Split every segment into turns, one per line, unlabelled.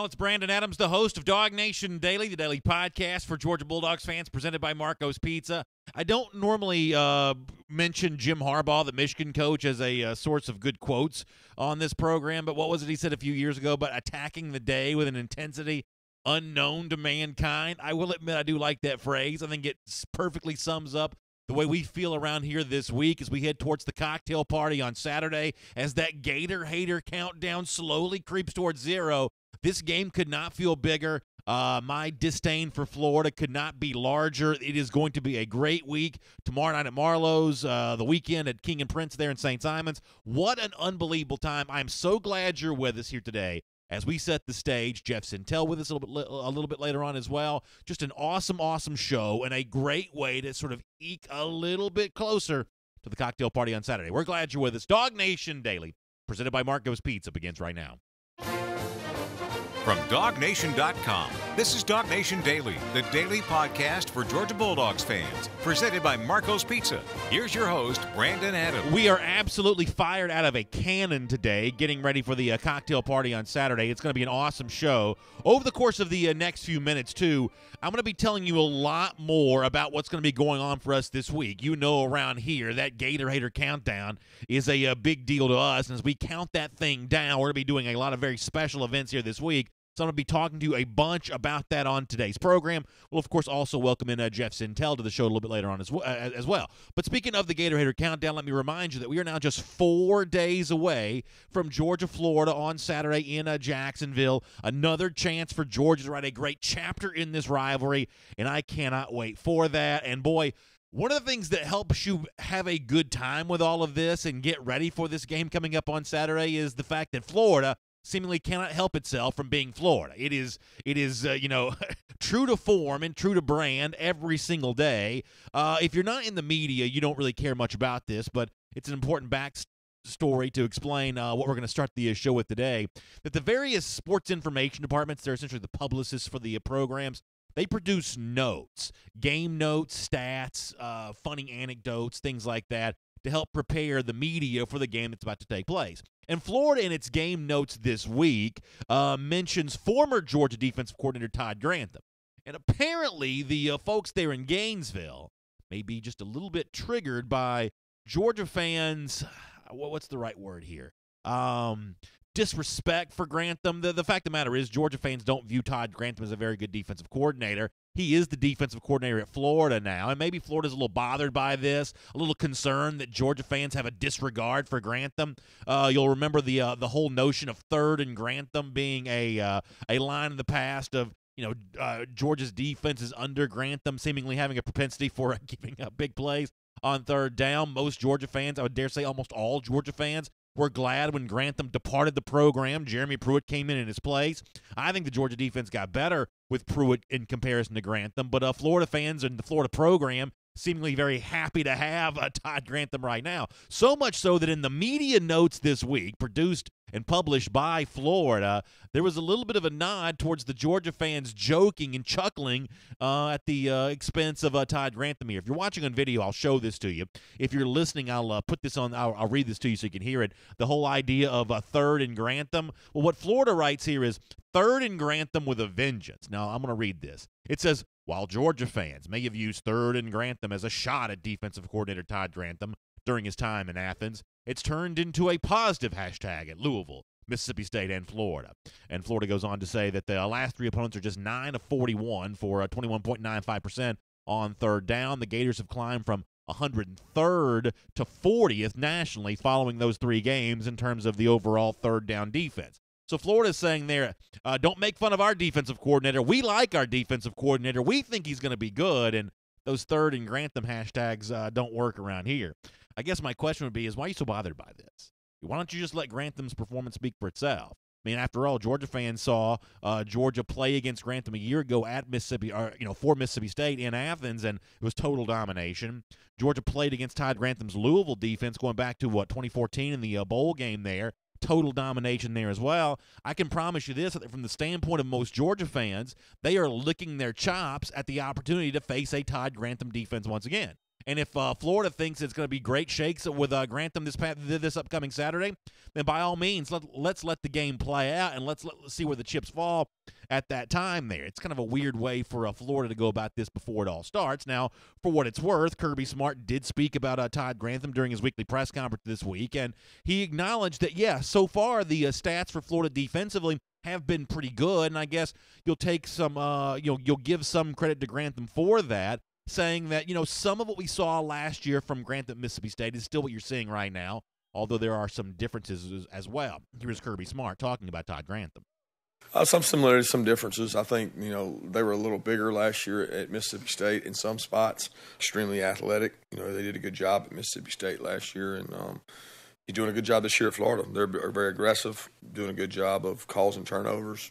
Well, it's Brandon Adams, the host of DawgNation Daily, the daily podcast for Georgia Bulldogs fans, presented by Marco's Pizza. I don't normally mention Jim Harbaugh, the Michigan coach, as a source of good quotes on this program, but what was it he said a few years ago about attacking the day with an intensity unknown to mankind? I will admit I do like that phrase. I think it perfectly sums up the way we feel around here this week as we head towards the cocktail party on Saturday, as that Gator hater countdown slowly creeps towards zero. This game could not feel bigger. My disdain for Florida could not be larger. It is going to be a great week. Tomorrow night at Marlo's, the weekend at King and Prince there in St. Simon's. What an unbelievable time. I'm so glad you're with us here today as we set the stage. Jeff Sintel with us a little bit later on as well. Just an awesome, awesome show and a great way to sort of eke a little bit closer to the cocktail party on Saturday. We're glad you're with us. DawgNation Daily, presented by Marco's Pizza, begins right now.
From DawgNation.com, this is DawgNation Daily, the daily podcast for Georgia Bulldogs fans, presented by Marco's Pizza. Here's your host, Brandon Adams.
We are absolutely fired out of a cannon today, getting ready for the cocktail party on Saturday. It's going to be an awesome show. Over the course of the next few minutes, too, I'm going to be telling you a lot more about what's going to be going on for us this week. You know, around here, that Gator Hater Countdown is a big deal to us. And as we count that thing down, we're going to be doing a lot of very special events here this week. So I'm going to be talking to you a bunch about that on today's program. We'll, of course, also welcome in Jeff Sintel to the show a little bit later on as well. But speaking of the Gator Hater Countdown, let me remind you that we are now just 4 days away from Georgia, Florida on Saturday in Jacksonville. Another chance for Georgia to write a great chapter in this rivalry, and I cannot wait for that. And, boy, one of the things that helps you have a good time with all of this and get ready for this game coming up on Saturday is the fact that Florida seemingly cannot help itself from being Florida. It is true to form and true to brand every single day. If you're not in the media, you don't really care much about this, but it's an important backstory to explain what we're going to start the show with today. That the various sports information departments, they're essentially the publicists for the programs, they produce notes, game notes, stats, funny anecdotes, things like that, to help prepare the media for the game that's about to take place. And Florida, in its game notes this week, mentions former Georgia defensive coordinator Todd Grantham. And apparently the folks there in Gainesville may be just a little bit triggered by Georgia fans, what's the right word here? Disrespect for Grantham. The fact of the matter is Georgia fans don't view Todd Grantham as a very good defensive coordinator. He is the defensive coordinator at Florida now, and maybe Florida's a little bothered by this, a little concerned that Georgia fans have a disregard for Grantham. You'll remember the whole notion of third and Grantham being a line in the past of, Georgia's defense is under Grantham, seemingly having a propensity for giving up big plays on third down. Most Georgia fans, I would dare say almost all Georgia fans, were glad when Grantham departed the program. Jeremy Pruitt came in his place. I think the Georgia defense got better with Pruitt in comparison to Grantham, but Florida fans and the Florida program seemingly very happy to have Todd Grantham right now. So much so that in the media notes this week, produced and published by Florida, there was a little bit of a nod towards the Georgia fans joking and chuckling at the expense of Todd Grantham here. If you're watching on video, I'll show this to you. If you're listening, I'll put this on. I'll read this to you so you can hear it. The whole idea of a third and Grantham. Well, what Florida writes here is third and Grantham with a vengeance. Now, I'm going to read this. It says, while Georgia fans may have used third and Grantham as a shot at defensive coordinator Todd Grantham during his time in Athens, it's turned into a positive hashtag at Louisville, Mississippi State, and Florida. And Florida goes on to say that the last three opponents are just 9 of 41 for 21.95% on third down. The Gators have climbed from 103rd to 40th nationally following those three games in terms of the overall third down defense. So Florida's saying there, don't make fun of our defensive coordinator. We like our defensive coordinator. We think he's going to be good, and those third and Grantham hashtags don't work around here. I guess my question would be why are you so bothered by this? Why don't you just let Grantham's performance speak for itself? I mean, after all, Georgia fans saw Georgia play against Grantham a year ago at Mississippi, for Mississippi State in Athens, and it was total domination. Georgia played against Todd Grantham's Louisville defense going back to, 2014 in the bowl game there. Total domination there as well. I can promise you this, from the standpoint of most Georgia fans, they are licking their chops at the opportunity to face a Todd Grantham defense once again. And if Florida thinks it's going to be great shakes with Grantham this upcoming Saturday, then by all means, let's let the game play out and let's see where the chips fall at that time there. It's kind of a weird way for Florida to go about this before it all starts. Now, for what it's worth, Kirby Smart did speak about Todd Grantham during his weekly press conference this week, and he acknowledged that, yeah, so far the stats for Florida defensively have been pretty good, and I guess you'll take some, you'll give some credit to Grantham for that, saying that, some of what we saw last year from Grantham, Mississippi State is still what you're seeing right now, although there are some differences as well. Here's Kirby Smart talking about Todd Grantham.
Some similarities, some differences. I think, they were a little bigger last year at Mississippi State in some spots, extremely athletic. They did a good job at Mississippi State last year, and he's doing a good job this year at Florida. They're very aggressive, doing a good job of calls and turnovers.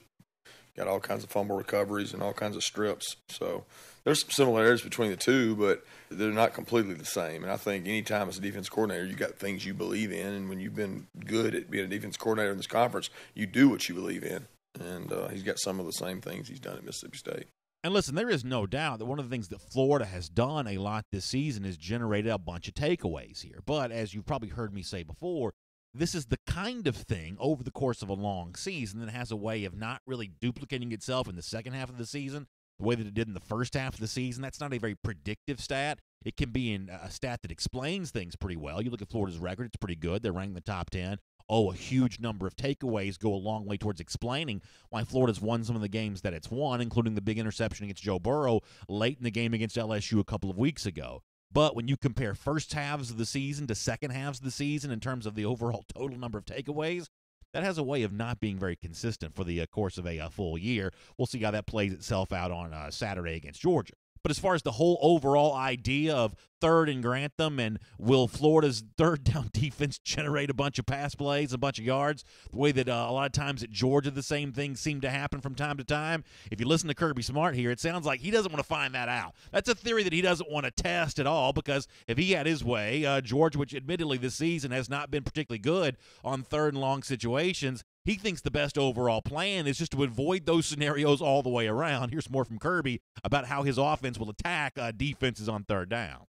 Got all kinds of fumble recoveries and all kinds of strips. So there's some similarities between the two, but they're not completely the same. And I think anytime as a defense coordinator, you got things you believe in. And when you've been good at being a defense coordinator in this conference, you do what you believe in. And he's got some of the same things he's done at Mississippi State.
And listen, there is no doubt that one of the things that Florida has done a lot this season is generated a bunch of takeaways here. But as you've probably heard me say before, this is the kind of thing over the course of a long season that has a way of not really duplicating itself in the second half of the season the way that it did in the first half of the season. That's not a very predictive stat. It can be a stat that explains things pretty well. You look at Florida's record, it's pretty good. They're ranked in the top 10. A huge number of takeaways go a long way towards explaining why Florida's won some of the games that it's won, including the big interception against Joe Burrow late in the game against LSU a couple of weeks ago. But when you compare first halves of the season to second halves of the season in terms of the overall total number of takeaways, that has a way of not being very consistent for the course of a full year. We'll see how that plays itself out on Saturday against Georgia. But as far as the whole overall idea of third and Grantham and will Florida's third down defense generate a bunch of pass plays, a bunch of yards, the way that a lot of times at Georgia the same things seem to happen from time to time, if you listen to Kirby Smart here, it sounds like he doesn't want to find that out. That's a theory that he doesn't want to test at all, because if he had his way, Georgia, which admittedly this season has not been particularly good on third and long situations, he thinks the best overall plan is just to avoid those scenarios all the way around. Here's more from Kirby about how his offense will attack defenses on third down.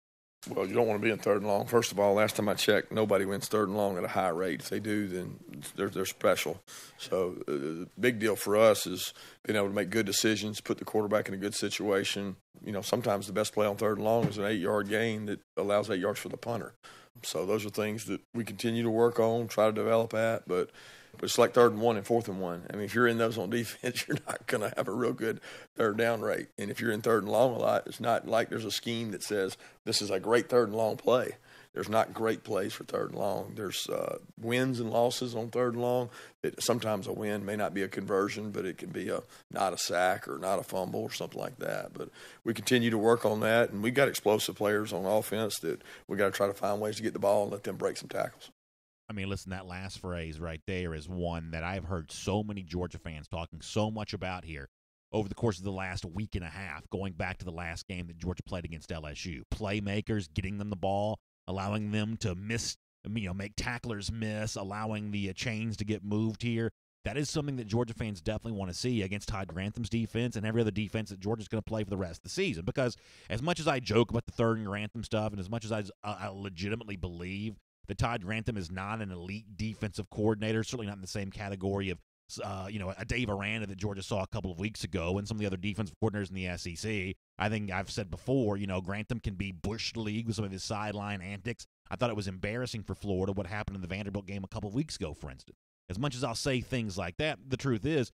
Well, you don't want to be in third and long. First of all, last time I checked, nobody wins third and long at a high rate. If they do, then they're special. So the big deal for us is being able to make good decisions, put the quarterback in a good situation. Sometimes the best play on third and long is an 8-yard gain that allows 8 yards for the punter. So those are things that we continue to work on, try to develop at, but it's like 3rd and 1 and 4th and 1. I mean, if you're in those on defense, you're not going to have a real good third down rate. And if you're in 3rd and long a lot, it's not like there's a scheme that says this is a great 3rd and long play. There's not great plays for 3rd and long. There's wins and losses on 3rd and long. Sometimes a win may not be a conversion, but it can be not a sack or not a fumble or something like that. But we continue to work on that, and we've got explosive players on offense that we got to try to find ways to get the ball and let them break some tackles.
I mean, listen, that last phrase right there is one that I've heard so many Georgia fans talking so much about here over the course of the last week and a half, going back to the last game that Georgia played against LSU. Playmakers, getting them the ball, allowing them to miss, make tacklers miss, allowing the chains to get moved here. That is something that Georgia fans definitely want to see against Todd Grantham's defense and every other defense that Georgia's going to play for the rest of the season. Because as much as I joke about the third and Grantham stuff, and as much as I legitimately believe that Todd Grantham is not an elite defensive coordinator, certainly not in the same category of, a Dave Aranda that Georgia saw a couple of weeks ago and some of the other defensive coordinators in the SEC. I think I've said before, Grantham can be Bush League with some of his sideline antics. I thought it was embarrassing for Florida what happened in the Vanderbilt game a couple of weeks ago, for instance. As much as I'll say things like that, the truth is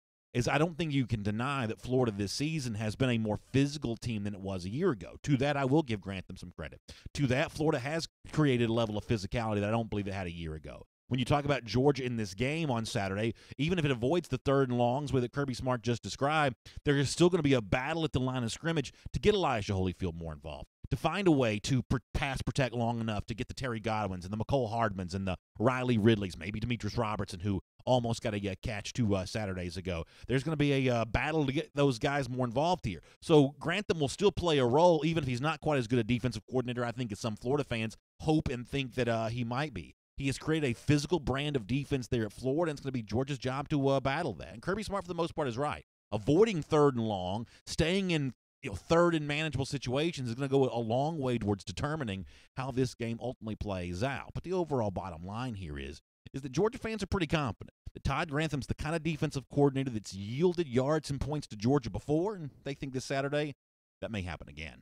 I don't think you can deny that Florida this season has been a more physical team than it was a year ago. To that, I will give Grantham some credit. To that, Florida has created a level of physicality that I don't believe it had a year ago. When you talk about Georgia in this game on Saturday, even if it avoids the third and longs with it Kirby Smart just described, there is still going to be a battle at the line of scrimmage to get Elijah Holyfield more involved, to find a way to pass protect long enough to get the Terry Godwins and the McCole Hardmans and the Riley Ridleys, maybe Demetrius Robertson, who almost got a catch 2 Saturdays ago. There's going to be a battle to get those guys more involved here. So Grantham will still play a role, even if he's not quite as good a defensive coordinator, I think, as some Florida fans hope and think that he might be. He has created a physical brand of defense there at Florida, and it's going to be Georgia's job to battle that. And Kirby Smart, for the most part, is right. Avoiding third and long, staying in third in manageable situations is going to go a long way towards determining how this game ultimately plays out. But the overall bottom line here is that Georgia fans are pretty confident that Todd Grantham's the kind of defensive coordinator that's yielded yards and points to Georgia before, and they think this Saturday that may happen again.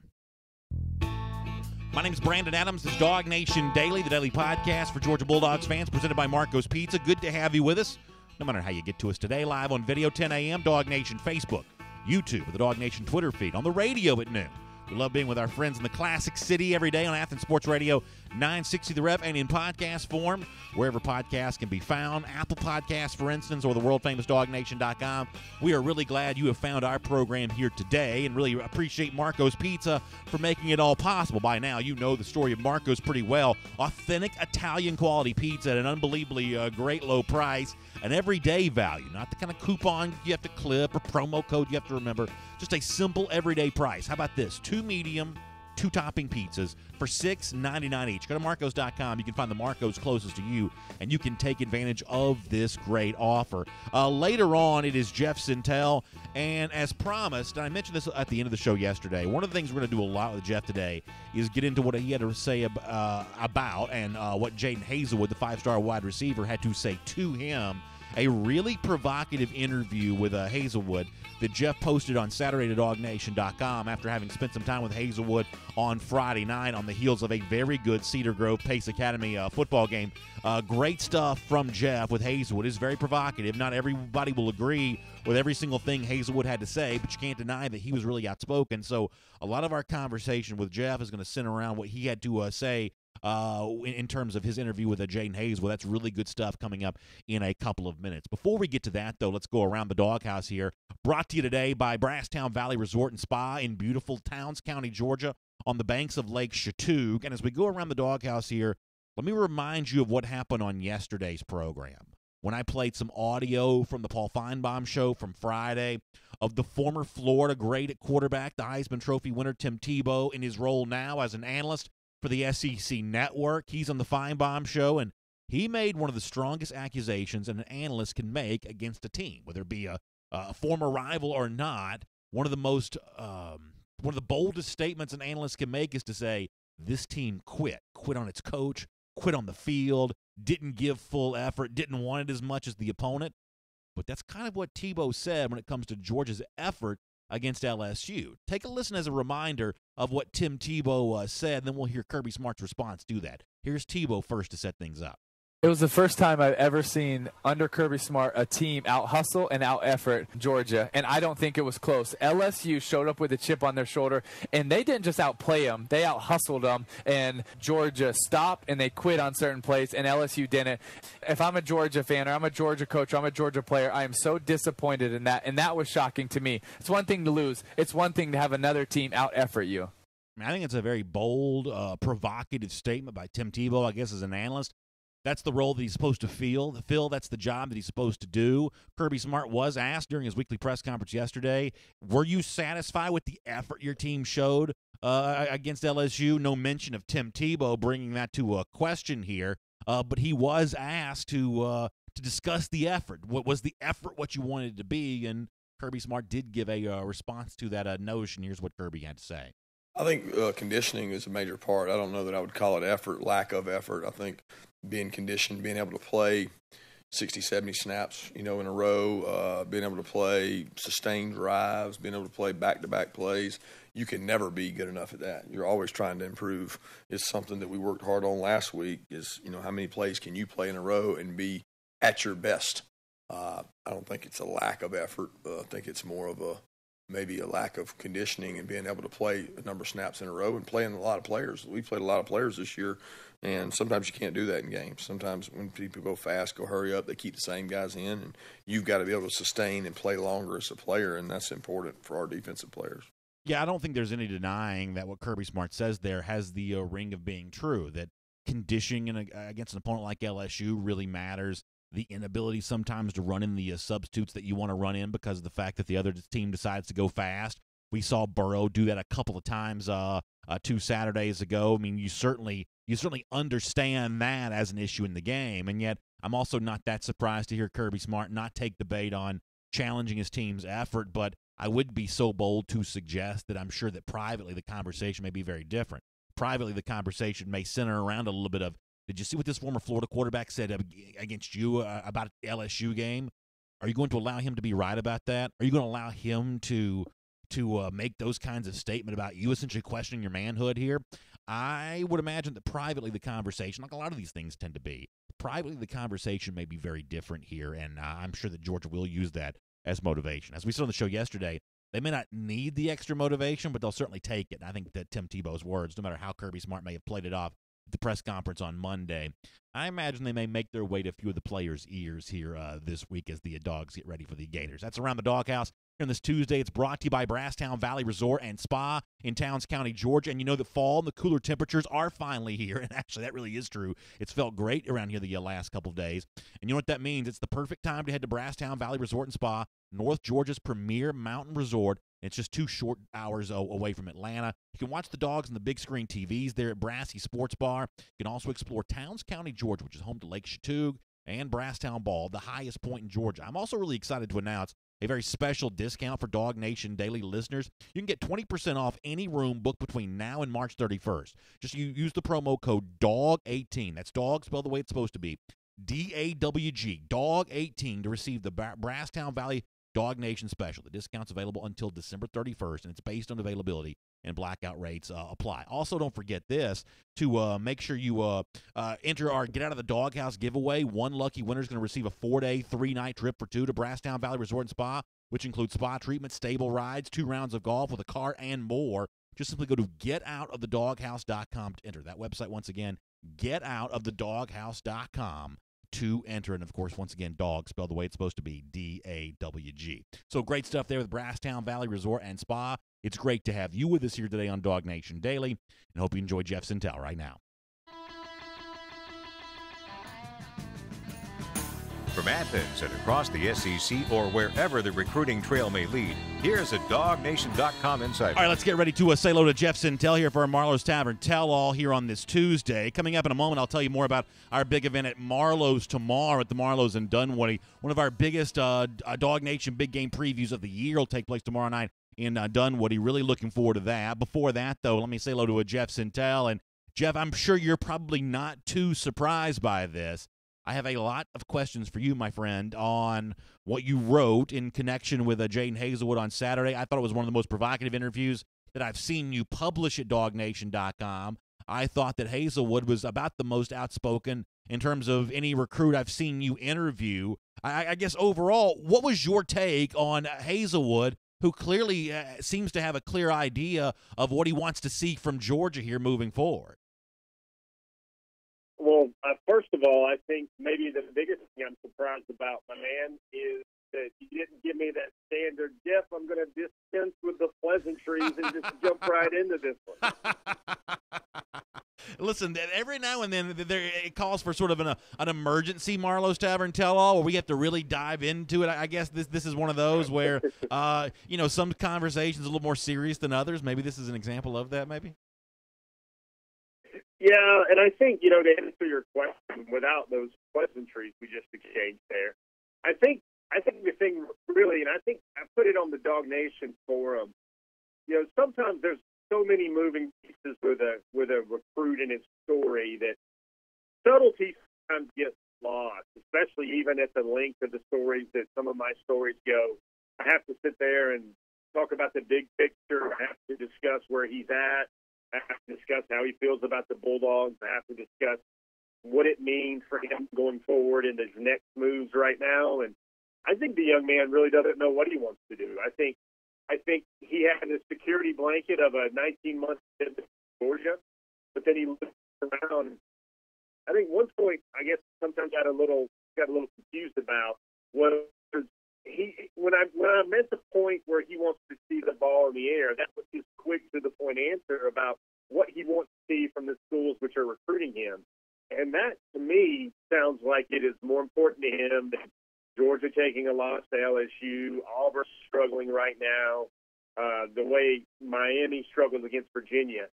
My name is Brandon Adams. This is DawgNation Daily, the daily podcast for Georgia Bulldogs fans, presented by Marco's Pizza. Good to have you with us. No matter how you get to us today, live on video, 10 a.m., DawgNation Facebook, YouTube, the DawgNation Twitter feed, on the radio at noon. We love being with our friends in the Classic City every day on Athens Sports Radio 960 The Rep and in podcast form, wherever podcasts can be found, Apple Podcasts, for instance, or the world-famous DawgNation.com. We are really glad you have found our program here today and really appreciate Marco's Pizza for making it all possible. By now, you know the story of Marco's pretty well. Authentic Italian-quality pizza at an unbelievably great low price, an everyday value, not the kind of coupon you have to clip or promo code you have to remember, just a simple everyday price. How about this? 2 medium, 2 topping pizzas for $6.99 each. Go to Marcos.com. You can find the Marcos closest to you, and you can take advantage of this great offer. Later on, it is Jeff Sintel, and as promised, and I mentioned this at the end of the show yesterday, one of the things we're going to do a lot with Jeff today is get into what he had to say about and what Jaden Hazelwood, the 5-star wide receiver, had to say to him. A really provocative interview with Hazelwood that Jeff posted on Saturday to DawgNation.com after having spent some time with Hazelwood on Friday night on the heels of a very good Cedar Grove Pace Academy football game. Great stuff from Jeff with Hazelwood. It's very provocative. Not everybody will agree with every single thing Hazelwood had to say, but you can't deny that he was really outspoken. So a lot of our conversation with Jeff is going to center around what he had to say in terms of his interview with Jaden Hazelwood. That's really good stuff coming up in a couple of minutes. Before we get to that, though, let's go around the doghouse here. Brought to you today by Brasstown Valley Resort and Spa in beautiful Towns County, Georgia, on the banks of Lake Chautauqua. And as we go around the doghouse here, let me remind you of what happened on yesterday's program, when I played some audio from the Paul Feinbaum show from Friday of the former Florida great at quarterback, the Heisman Trophy winner Tim Tebow, in his role now as an analyst for the SEC Network. He's on the Feinbaum show, and he made one of the strongest accusations an analyst can make against a team, whether it be a former rival or not. One of the boldest statements an analyst can make is to say, this team quit on its coach, quit on the field, didn't give full effort, didn't want it as much as the opponent. But that's kind of what Tebow said when it comes to Georgia's effort against LSU. Take a listen as a reminder of what Tim Tebow said, and then we'll hear Kirby Smart's response to that. Here's Tebow first to set things up.
It was the first time I've ever seen, under Kirby Smart, a team out-hustle and out-effort Georgia, and I don't think it was close. LSU showed up with a chip on their shoulder, and they didn't just outplay them. They out-hustled them, and Georgia stopped, and they quit on certain plays, and LSU didn't. If I'm a Georgia fan or I'm a Georgia coach or I'm a Georgia player, I am so disappointed in that, and that was shocking to me. It's one thing to lose. It's one thing to have another team out-effort you.
I think it's a very bold, provocative statement by Tim Tebow, I guess, as an analyst. That's the role that he's supposed to fill. That's the job that he's supposed to do. Kirby Smart was asked during his weekly press conference yesterday, were you satisfied with the effort your team showed against LSU? No mention of Tim Tebow bringing that to a question here, but he was asked to discuss the effort. What was the effort, what you wanted it to be? And Kirby Smart did give a response to that notion. Here's what Kirby had to say.
I think conditioning is a major part. I don't know that I would call it effort, lack of effort. I think being conditioned, being able to play 60, 70 snaps, in a row, being able to play sustained drives, being able to play back-to-back plays, you can never be good enough at that. You're always trying to improve. It's something that we worked hard on last week is, how many plays can you play in a row and be at your best? I don't think it's a lack of effort. I think it's more of maybe a lack of conditioning and being able to play a number of snaps in a row and playing a lot of players. We played a lot of players this year, and sometimes you can't do that in games. Sometimes when people go fast, go hurry up, they keep the same guys in, and you've got to be able to sustain and play longer as a player, and that's important for our defensive players.
Yeah, I don't think there's any denying that what Kirby Smart says there has the ring of being true, that conditioning against an opponent like LSU really matters. The inability sometimes to run in the substitutes that you want to run in because of the fact that the other team decides to go fast. We saw Burrow do that a couple of times 2 Saturdays ago. I mean, you certainly understand that as an issue in the game, and yet I'm also not that surprised to hear Kirby Smart not take the bait on challenging his team's effort. But I would be so bold to suggest that I'm sure that privately the conversation may be very different. Privately, the conversation may center around a little bit of, did you see what this former Florida quarterback said against you about the LSU game? Are you going to allow him to be right about that? Are you going to allow him to make those kinds of statements about you essentially questioning your manhood here? I would imagine that privately the conversation, like a lot of these things tend to be, privately the conversation may be very different here, and I'm sure that Georgia will use that as motivation. As we saw on the show yesterday, they may not need the extra motivation, but they'll certainly take it. And I think that Tim Tebow's words, no matter how Kirby Smart may have played it off at the press conference on Monday, I imagine they may make their way to a few of the players' ears here this week as the Dogs get ready for the Gators. That's Around the Doghouse. Here on this Tuesday, it's brought to you by Brasstown Valley Resort and Spa in Towns County, Georgia. And you know that fall and the cooler temperatures are finally here. And actually, that really is true. It's felt great around here the last couple of days. And you know what that means? It's the perfect time to head to Brasstown Valley Resort and Spa, North Georgia's premier mountain resort. It's just 2 short hours away from Atlanta. You can watch the Dogs on the big screen TVs there at Brassy Sports Bar. You can also explore Towns County, Georgia, which is home to Lake Chatoog and Brasstown Ball, the highest point in Georgia. I'm also really excited to announce a very special discount for DawgNation Daily listeners. You can get 20% off any room booked between now and March 31st. Just use the promo code DAWG18. That's dog spelled the way it's supposed to be. DAWG, DAWG18, to receive the Brasstown Valley DawgNation special. The discount's available until December 31st, and it's based on availability, and blackout rates apply. Also, don't forget this, to make sure you enter our Get Out of the Doghouse giveaway. One lucky winner is going to receive a 4-day, 3-night trip for 2 to Brasstown Valley Resort and Spa, which includes spa treatment, stable rides, 2 rounds of golf with a cart, and more. Just simply go to getoutofthedoghouse.com to enter. That website, once again, getoutofthedoghouse.com to enter. And, of course, once again, dog spelled the way it's supposed to be, D-A-W-G. So great stuff there with Brasstown Valley Resort and Spa. It's great to have you with us here today on DawgNation Daily, and hope you enjoy Jeff Sintel right now.
From Athens and across the SEC or wherever the recruiting trail may lead, here's a DawgNation.com insider.
All right, let's get ready to say hello to Jeff Sintel here for our Marlo's Tavern Tell-All here on this Tuesday. Coming up in a moment, I'll tell you more about our big event at Marlo's tomorrow at the Marlo's in Dunwoody. One of our biggest DawgNation big game previews of the year will take place tomorrow night in Dunwoody. Really looking forward to that. Before that, though, let me say hello to a Jeff Sintel. And, Jeff, I'm sure you're probably not too surprised by this. I have a lot of questions for you, my friend, on what you wrote in connection with Jaden Hazelwood on Saturday. I thought it was one of the most provocative interviews that I've seen you publish at DawgNation.com. I thought that Hazelwood was about the most outspoken in terms of any recruit I've seen you interview. I guess overall, what was your take on Hazelwood, who clearly seems to have a clear idea of what he wants to see from Georgia here moving forward?
Well, first of all, I think maybe the biggest thing I'm surprised about, my man, is that you didn't give me that standard, Jeff, I'm going to dispense with the pleasantries and just jump right into this one.
Listen, every now and then it calls for sort of an emergency Marlo's Tavern Tell-All where we have to really dive into it. I guess this is one of those where, some conversations are a little more serious than others. Maybe this is an example of that, maybe?
Yeah, and I think, to answer your question without those pleasantries we just exchanged there, I think the thing really, and I think I put it on the DawgNation forum, sometimes there's so many moving pieces with a recruit and his story that subtlety sometimes gets lost, especially even at the length of the stories that some of my stories go. I have to sit there and talk about the big picture. I have to discuss where he's at. I have to discuss how he feels about the Bulldogs. I have to discuss what it means for him going forward in his next moves right now. And I think the young man really doesn't know what he wants to do. I think he had a security blanket of a 19-month in Georgia, but then he looked around. I think one point, I guess, sometimes got a little confused about was when I meant the point where he wants to see the ball in the air. That was his quick to the point answer about what he wants to see from the schools which are recruiting him. And that, to me, sounds like it is more important to him than Georgia taking a loss to LSU, Auburn struggling right now, the way Miami struggles against Virginia.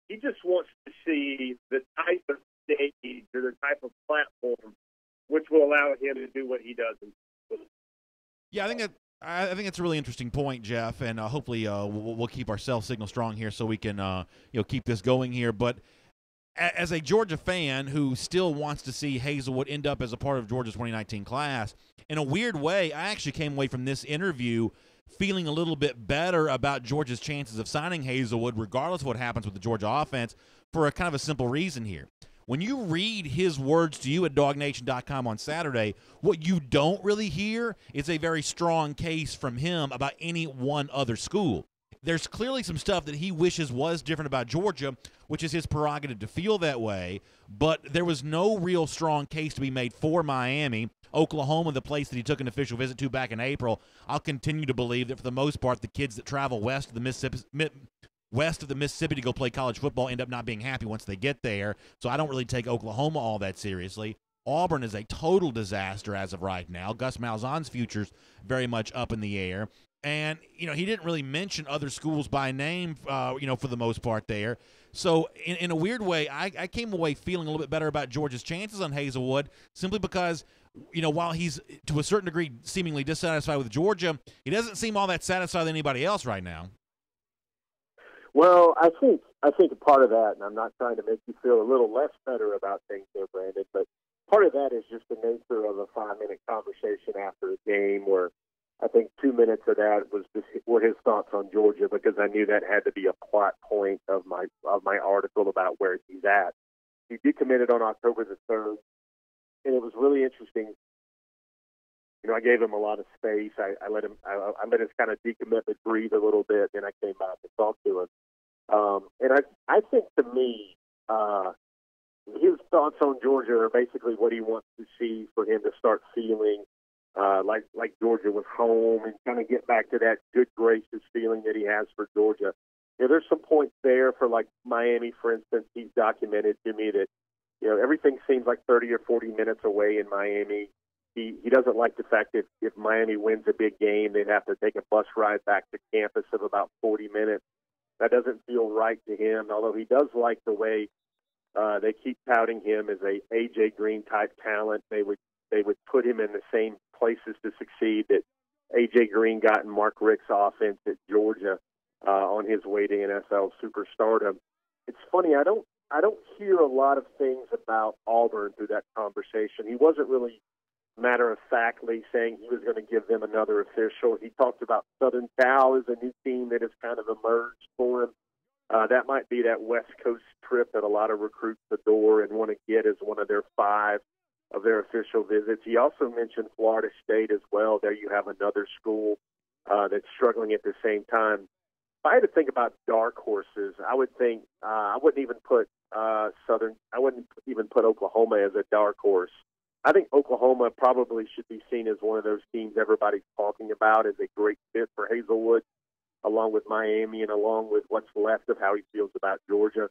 He just wants to see the type of stage or the type of platform which will allow him to do what he does.
Yeah, I think I think it's a really interesting point, Jeff, and hopefully we'll keep our cell signal strong here so we can keep this going here. But as a Georgia fan who still wants to see Hazelwood end up as a part of Georgia's 2019 class, in a weird way, I actually came away from this interview feeling a little bit better about Georgia's chances of signing Hazelwood, regardless of what happens with the Georgia offense, for a kind of a simple reason here. When you read his words to you at DawgNation.com on Saturday, what you don't really hear is a very strong case from him about any one other school. There's clearly some stuff that he wishes was different about Georgia, which is his prerogative to feel that way, but there was no real strong case to be made for Miami. Oklahoma, the place that he took an official visit to back in April, I'll continue to believe that for the most part, the kids that travel west of the Mississippi to go play college football end up not being happy once they get there. So I don't really take Oklahoma all that seriously. Auburn is a total disaster as of right now. Gus Malzahn's future's very much up in the air. And, he didn't really mention other schools by name, for the most part there. So in a weird way, I came away feeling a little bit better about Georgia's chances on Hazelwood simply because, while he's to a certain degree seemingly dissatisfied with Georgia, he doesn't seem all that satisfied with anybody else right now.
Well, I think a part of that, and I'm not trying to make you feel a little less better about things there, Brandon, but part of that is just the nature of a 5-minute conversation after a game where I think 2 minutes of that were his thoughts on Georgia, because I knew that had to be a plot point of my article about where he's at. He decommitted on October the 3rd, and it was really interesting. I gave him a lot of space. I let his kind of decommitment breathe a little bit, then I came back and talked to him. And I think, to me, his thoughts on Georgia are basically what he wants to see for him to start feeling like Georgia was home and kind of get back to that good gracious feeling that he has for Georgia. There's some points there for, like, Miami, for instance. He's documented to me that, everything seems like 30 or 40 minutes away in Miami. He doesn't like the fact that if Miami wins a big game, they'd have to take a bus ride back to campus of about 40 minutes. That doesn't feel right to him, although he does like the way they keep touting him as a A.J. Green type talent. They would put him in the same places to succeed that A.J. Green got in Mark Richt's offense at Georgia on his way to NFL superstardom. It's funny, I don't hear a lot of things about Auburn through that conversation. He wasn't really matter-of-factly saying he was going to give them another official. He talked about Southern Cal as a new team that has kind of emerged for him. That might be that West Coast trip that a lot of recruits adore and want to get as one of their 5 of their official visits. He also mentioned Florida State as well. There you have another school that's struggling at the same time. If I had to think about dark horses, I would think I wouldn't even put Oklahoma as a dark horse. I think Oklahoma probably should be seen as one of those teams everybody's talking about as a great fit for Hazelwood, along with Miami and along with what's left of how he feels about Georgia.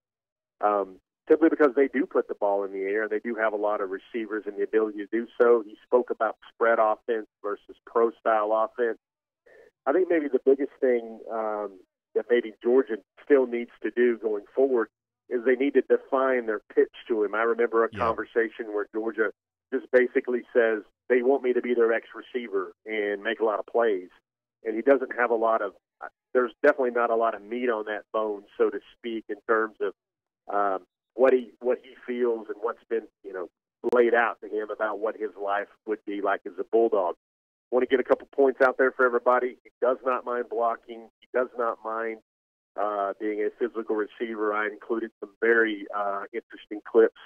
Simply because they do put the ball in the air, and they do have a lot of receivers and the ability to do so. He spoke about spread offense versus pro-style offense. I think maybe the biggest thing that maybe Georgia still needs to do going forward is they need to define their pitch to him. I remember a conversation where Georgia just basically says, they want me to be their ex-receiver and make a lot of plays. And he doesn't have there's definitely not a lot of meat on that bone, so to speak, in terms of what he feels and what's been, laid out to him about what his life would be like as a Bulldog. I want to get a couple points out there for everybody. He does not mind blocking. He does not mind being a physical receiver. I included some very interesting clips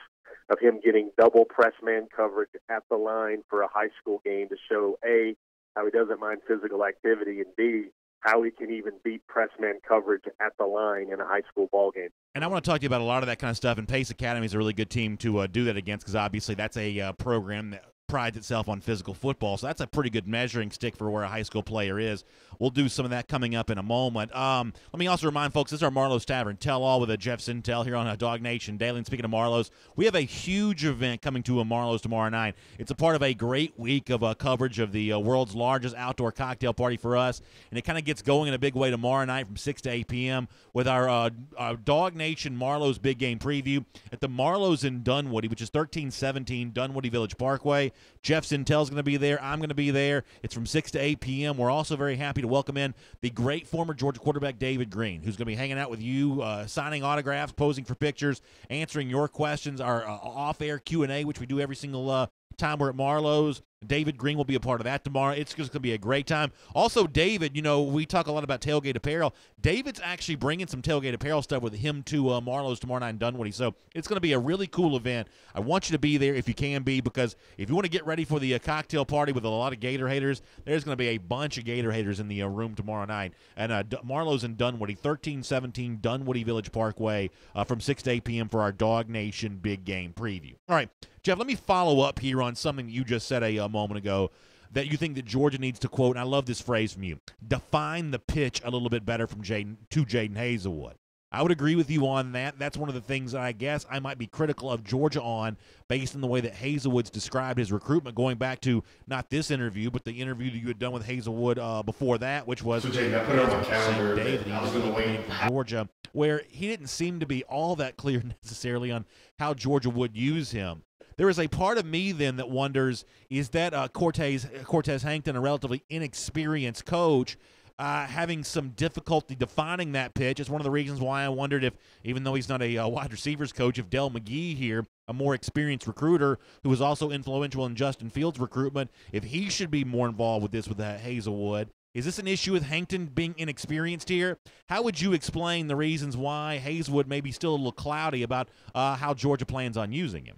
of him getting double press man coverage at the line for a high school game to show, A, how he doesn't mind physical activity, and B, how he can even beat press man coverage at the line in a high school ball game.
And I want to talk to you about a lot of that kind of stuff, and Pace Academy is a really good team to do that against, because obviously that's a program that prides itself on physical football, so that's a pretty good measuring stick for where a high school player is. We'll do some of that coming up in a moment. Let me also remind folks, this is our Marlo's Tavern Tell-All with a Jeff Sintel here on DawgNation Daily. And speaking of Marlo's, we have a huge event coming to a Marlo's tomorrow night. It's a part of a great week of coverage of the world's largest outdoor cocktail party for us, and it kind of gets going in a big way tomorrow night from 6 to 8 p.m. with our DawgNation Marlo's Big Game Preview at the Marlo's in Dunwoody, which is 1317 Dunwoody Village Parkway. Jeff Sintel's going to be there. I'm going to be there. It's from 6 to 8 p.m. We're also very happy to welcome in the great former Georgia quarterback David Green, who's going to be hanging out with you, signing autographs, posing for pictures, answering your questions, our off-air Q&A, which we do every single time we're at Marlo's. David Green will be a part of that tomorrow. It's just going to be a great time. Also, David, we talk a lot about tailgate apparel. David's actually bringing some tailgate apparel stuff with him to Marlo's tomorrow night in Dunwoody. So it's going to be a really cool event. I want you to be there if you can be, because if you want to get ready for the cocktail party with a lot of Gator haters, there's going to be a bunch of Gator haters in the room tomorrow night. And Marlo's in Dunwoody, 1317 Dunwoody Village Parkway from 6 to 8 p.m. for our DawgNation Big Game preview. All right, Jeff, let me follow up here on something that you just said a moment ago, that you think that Georgia needs to, quote, and I love this phrase from you, define the pitch a little bit better from Jaden Hazelwood. I would agree with you on that. That's one of the things that I guess I might be critical of Georgia on, based on the way that Hazelwood's described his recruitment, going back to not this interview, but the interview that you had done with Hazelwood before that, which was the same day that he was coming from Georgia, where he didn't seem to be all that clear necessarily on how Georgia would use him. There is a part of me then that wonders, is that Cortez Hankton, a relatively inexperienced coach, having some difficulty defining that pitch? It's one of the reasons why I wondered if, even though he's not a wide receivers coach, if Dell McGee here, a more experienced recruiter who was also influential in Justin Fields' recruitment, if he should be more involved with this with Hazelwood. Is this an issue with Hankton being inexperienced here? How would you explain the reasons why Hazelwood may be still a little cloudy about how Georgia plans on using him?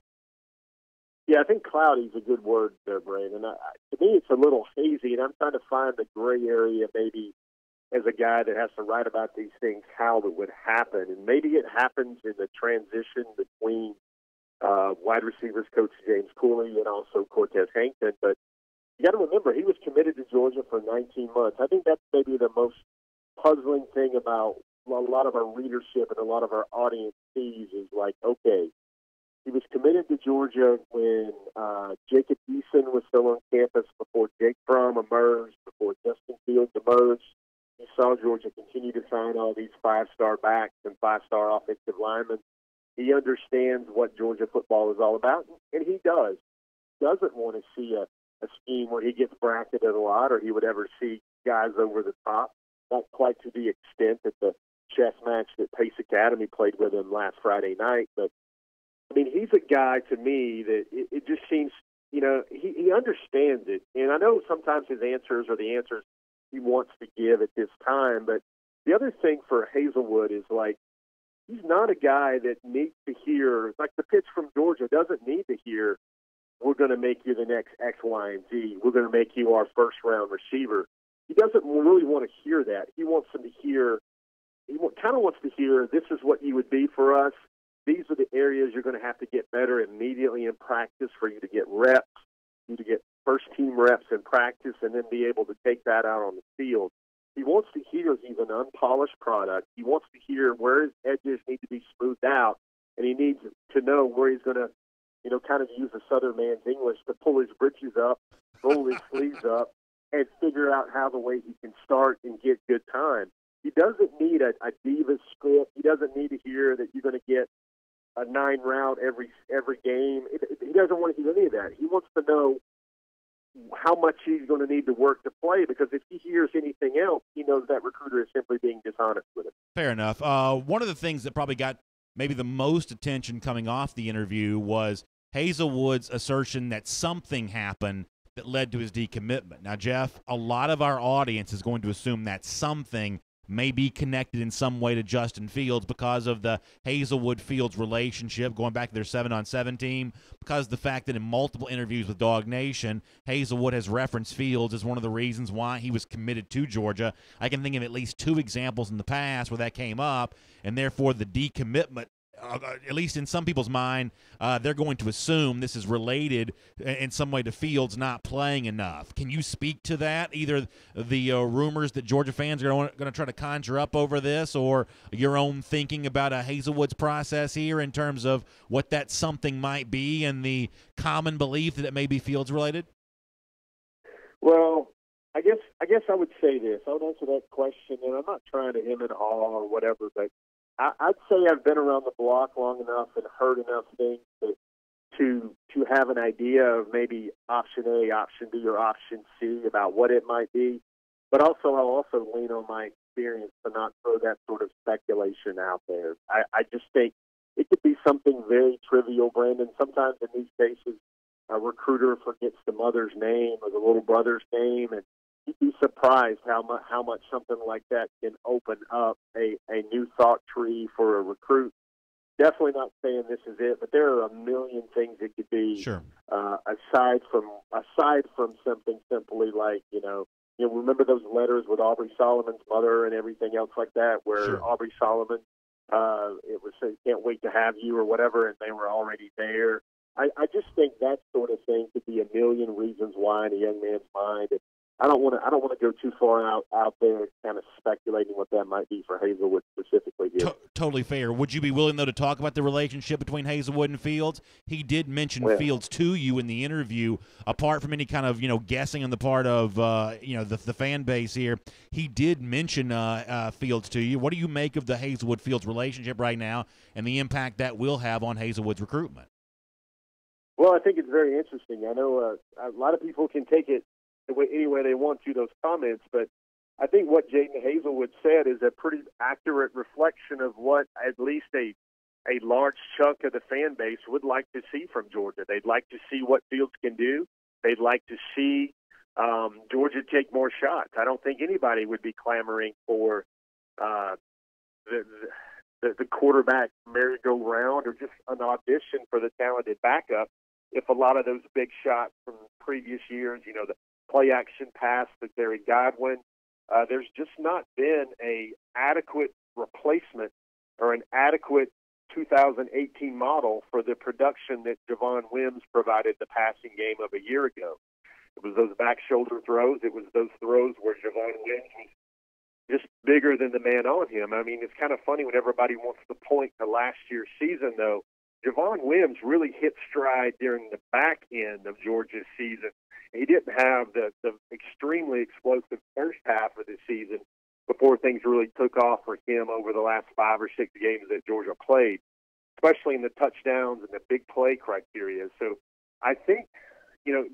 Yeah, I think cloudy is a good word there, Brandon. To me, it's a little hazy, and I'm trying to find the gray area maybe as a guy that has to write about these things, how it would happen. And maybe it happens in the transition between wide receivers coach James Cooley and also Cortez Hankton. But you got to remember, he was committed to Georgia for 19 months. I think that's maybe the most puzzling thing about a lot of our readership and a lot of our audience sees is like, okay, he was committed to Georgia when Jacob Eason was still on campus, before Jake Fromm emerged, before Justin Fields emerged. He saw Georgia continue to sign all these five-star backs and five-star offensive linemen. He understands what Georgia football is all about, and he does. He doesn't want to see a scheme where he gets bracketed a lot, or he would ever see guys over the top, not quite to the extent that the chess match that Pace Academy played with him last Friday night, but I mean, he's a guy to me that it just seems, he understands it. And I know sometimes his answers are the answers he wants to give at this time. But the other thing for Hazelwood is, like, he's not a guy that needs to hear, like the pitch from Georgia doesn't need to hear, we're going to make you the next X, Y, and Z. We're going to make you our first-round receiver. He doesn't really want to hear that. He wants them to hear, kind of wants to hear, this is what you would be for us. These are the areas you're going to have to get better immediately in practice for you to get reps, you to get first-team reps in practice, and then be able to take that out on the field. He wants to hear he's an unpolished product. He wants to hear where his edges need to be smoothed out, and he needs to know where he's going to, kind of use a Southern man's English to pull his britches up, roll his sleeves up, and figure out how the way he can start and get good time. He doesn't need a diva script. He doesn't need to hear that you're going to get a 9-route every game. He doesn't want to do any of that. He wants to know how much he's going to need to work to play, because if he hears anything else, he knows that recruiter is simply being dishonest with him.
Fair enough. One of the things that probably got maybe the most attention coming off the interview was Hazelwood's assertion that something happened that led to his decommitment. Now, Jeff, a lot of our audience is going to assume that something may be connected in some way to Justin Fields because of the Hazelwood-Fields relationship, going back to their 7-on-7 team, because of the fact that in multiple interviews with DawgNation, Hazelwood has referenced Fields as one of the reasons why he was committed to Georgia. I can think of at least 2 examples in the past where that came up, and therefore the decommitment, at least in some people's mind, they're going to assume this is related in some way to Fields not playing enough. Can you speak to that, either the rumors that Georgia fans are going to try to conjure up over this, or your own thinking about Hazelwood's process here in terms of what that something might be and the common belief that it may be Fields related?
Well, I guess I would say this. I would answer that question, and I'm not trying to hem and haw or whatever, but I'd say I've been around the block long enough and heard enough things to have an idea of maybe option A, option B, or option C about what it might be. But also, I'll also lean on my experience to not throw that sort of speculation out there. I just think it could be something very trivial, Brandon. Sometimes in these cases, a recruiter forgets the mother's name or the little brother's name, and you'd be surprised how much something like that can open up a new thought tree for a recruit. Definitely not saying this is it, but there are a million things it could be.
Sure.
Aside from something simply like remember those letters with Aubrey Solomon's mother and everything else like that, where
Sure.
Aubrey Solomon it was say can't wait to have you or whatever, and they were already there. I just think that sort of thing could be a million reasons why in a young man's mind. I don't want to go too far out there kind of speculating what that might be for Hazelwood specifically here.
Totally fair. Would you be willing, though, to talk about the relationship between Hazelwood and Fields? He did mention Fields to you in the interview, apart from any kind of, guessing on the part of, the fan base here. He did mention Fields to you. What do you make of the Hazelwood-Fields relationship right now and the impact that will have on Hazelwood's recruitment?
Well, I think it's very interesting. I know a lot of people can take it any way they want to, those comments, but I think what Jaden Hazelwood said is a pretty accurate reflection of what at least a large chunk of the fan base would like to see from Georgia. They'd like to see what Fields can do. They'd like to see Georgia take more shots. I don't think anybody would be clamoring for the quarterback merry-go-round or just an audition for the talented backup if a lot of those big shots from previous years, the play-action pass to Gary Godwin, there's just not been a adequate replacement or an adequate 2018 model for the production that Javon Wims provided the passing game of a year ago. It was those back shoulder throws. It was those throws where Javon Wims was just bigger than the man on him. I mean, it's kind of funny when everybody wants to point to last year's season, though. Javon Wims really hit stride during the back end of Georgia's season. He didn't have the extremely explosive first half of the season before things really took off for him over the last 5 or 6 games that Georgia played, especially in the touchdowns and the big play criteria. So I think,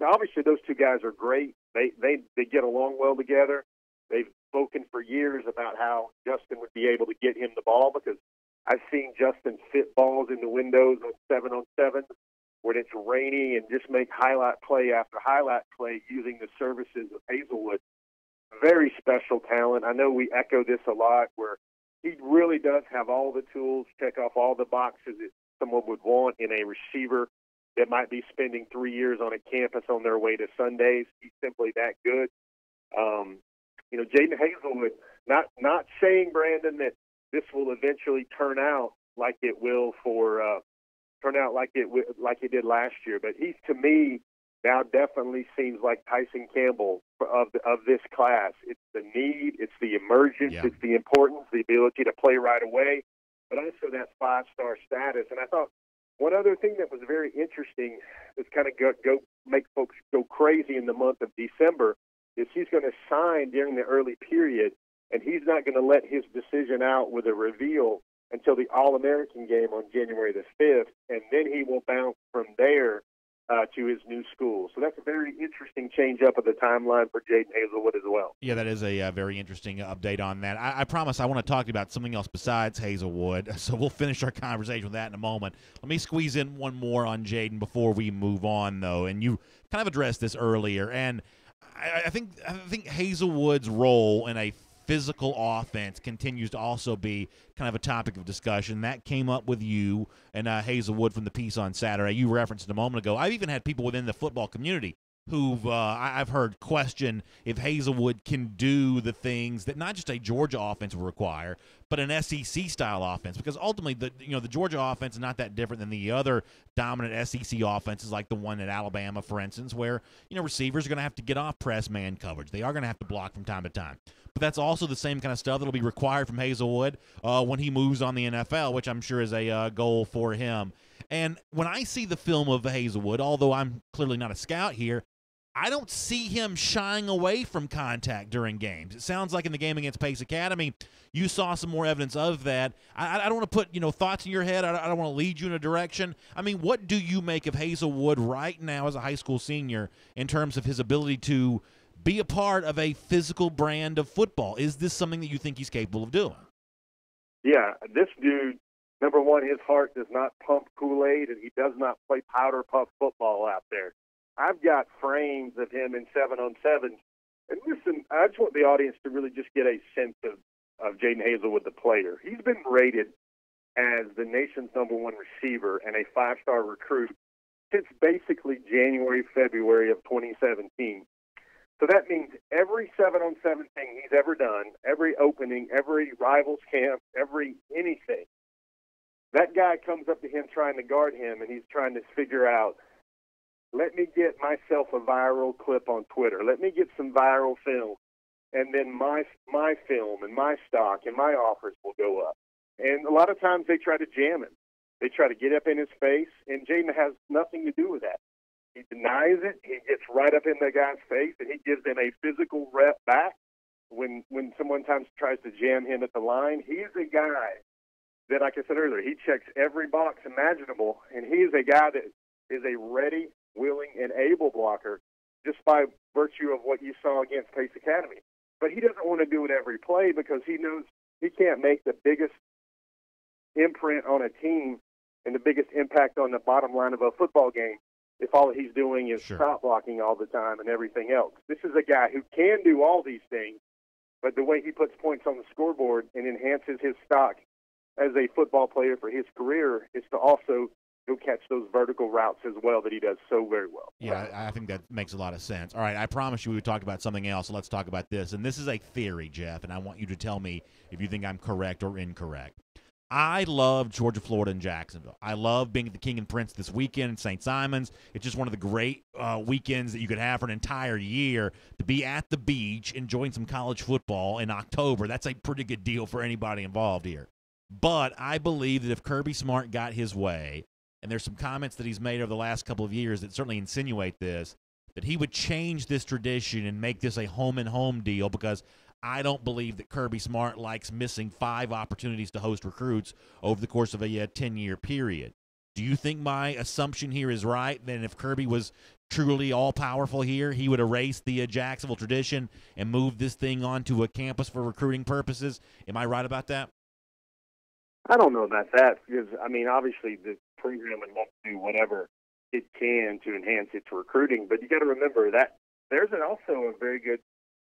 obviously those two guys are great. They get along well together. They've spoken for years about how Justin would be able to get him the ball, because I've seen Justin fit balls in the windows on 7-on-7 when it's rainy and just make highlight play after highlight play using the services of Hazelwood. Very special talent. I know we echo this a lot, where he really does have all the tools, check off all the boxes that someone would want in a receiver that might be spending 3 years on a campus on their way to Sundays. He's simply that good. Jaden Hazelwood, not saying, Brandon, that this will eventually turn out like it did last year, but he, to me, now definitely seems like Tyson Campbell of this class. It's the need, it's the emergence, It's the importance, the ability to play right away, but also that 5-star status. And I thought one other thing that was very interesting that's kind of go make folks go crazy in the month of December is he's going to sign during the early period, and he's not going to let his decision out with a reveal until the All-American game on January the 5th, and then he will bounce from there to his new school. So that's a very interesting change-up of the timeline for Jaden Hazelwood as well.
Yeah, that is a very interesting update on that. I promise I want to talk to you about something else besides Hazelwood, so we'll finish our conversation with that in a moment. Let me squeeze in one more on Jaden before we move on, though, and you kind of addressed this earlier, and I think Hazelwood's role in a physical offense continues to also be kind of a topic of discussion. That came up with you and Hazelwood from the piece on Saturday. You referenced it a moment ago. I've even had people within the football community who've I've heard question if Hazelwood can do the things that not just a Georgia offense will require, but an SEC-style offense. Because ultimately, the Georgia offense is not that different than the other dominant SEC offenses, like the one at Alabama, for instance, where receivers are going to have to get off press man coverage. They are going to have to block from time to time. But that's also the same kind of stuff that will be required from Hazelwood when he moves on the NFL, which I'm sure is a goal for him. And when I see the film of Hazelwood, although I'm clearly not a scout here, I don't see him shying away from contact during games. It sounds like in the game against Pace Academy, you saw some more evidence of that. I don't want to put thoughts in your head. I don't want to lead you in a direction. I mean, what do you make of Hazelwood right now as a high school senior in terms of his ability to be a part of a physical brand of football? Is this something that you think he's capable of doing?
Yeah, this dude, number one, his heart does not pump Kool-Aid, and he does not play powder puff football out there. I've got frames of him in 7-on-7. And listen, I just want the audience to really just get a sense of Jaden Hazelwood, the player. He's been rated as the nation's number one receiver and a 5-star recruit since basically January, February of 2017. So that means every 7-on-7 thing he's ever done, every opening, every rivals camp, every anything, that guy comes up to him trying to guard him, and he's trying to figure out, let me get myself a viral clip on Twitter. Let me get some viral film, and then my film and my stock and my offers will go up. And a lot of times they try to jam him. They try to get up in his face, and Jaden has nothing to do with that. He denies it. He gets right up in the guy's face, and he gives them a physical rep back. When someone times tries to jam him at the line, he's a guy that, like I said earlier, he checks every box imaginable, and he is a guy that is a ready, willing, and able blocker just by virtue of what you saw against Pace Academy. But he doesn't want to do it every play because he knows he can't make the biggest imprint on a team and the biggest impact on the bottom line of a football game if all he's doing is stop blocking all the time and everything else. This is a guy who can do all these things, but the way he puts points on the scoreboard and enhances his stock as a football player for his career is to also go catch those vertical routes as well that he does so very well.
Yeah, I think that makes a lot of sense. All right, I promise you we would talk about something else, so let's talk about this. And this is a theory, Jeff, and I want you to tell me if you think I'm correct or incorrect. I love Georgia, Florida, and Jacksonville. I love being at the King and Prince this weekend in St. Simon's. It's just one of the great weekends that you could have for an entire year to be at the beach enjoying some college football in October. That's a pretty good deal for anybody involved here. But I believe that if Kirby Smart got his way, and there's some comments that he's made over the last couple of years that certainly insinuate this, that he would change this tradition and make this a home-and-home deal, because I don't believe that Kirby Smart likes missing 5 opportunities to host recruits over the course of a 10-year period. Do you think my assumption here is right? Then if Kirby was truly all-powerful here, he would erase the Jacksonville tradition and move this thing onto a campus for recruiting purposes? Am I right about that?
I don't know about that because, I mean, obviously the program would love to do whatever it can to enhance its recruiting, but you got to remember that there's also a very good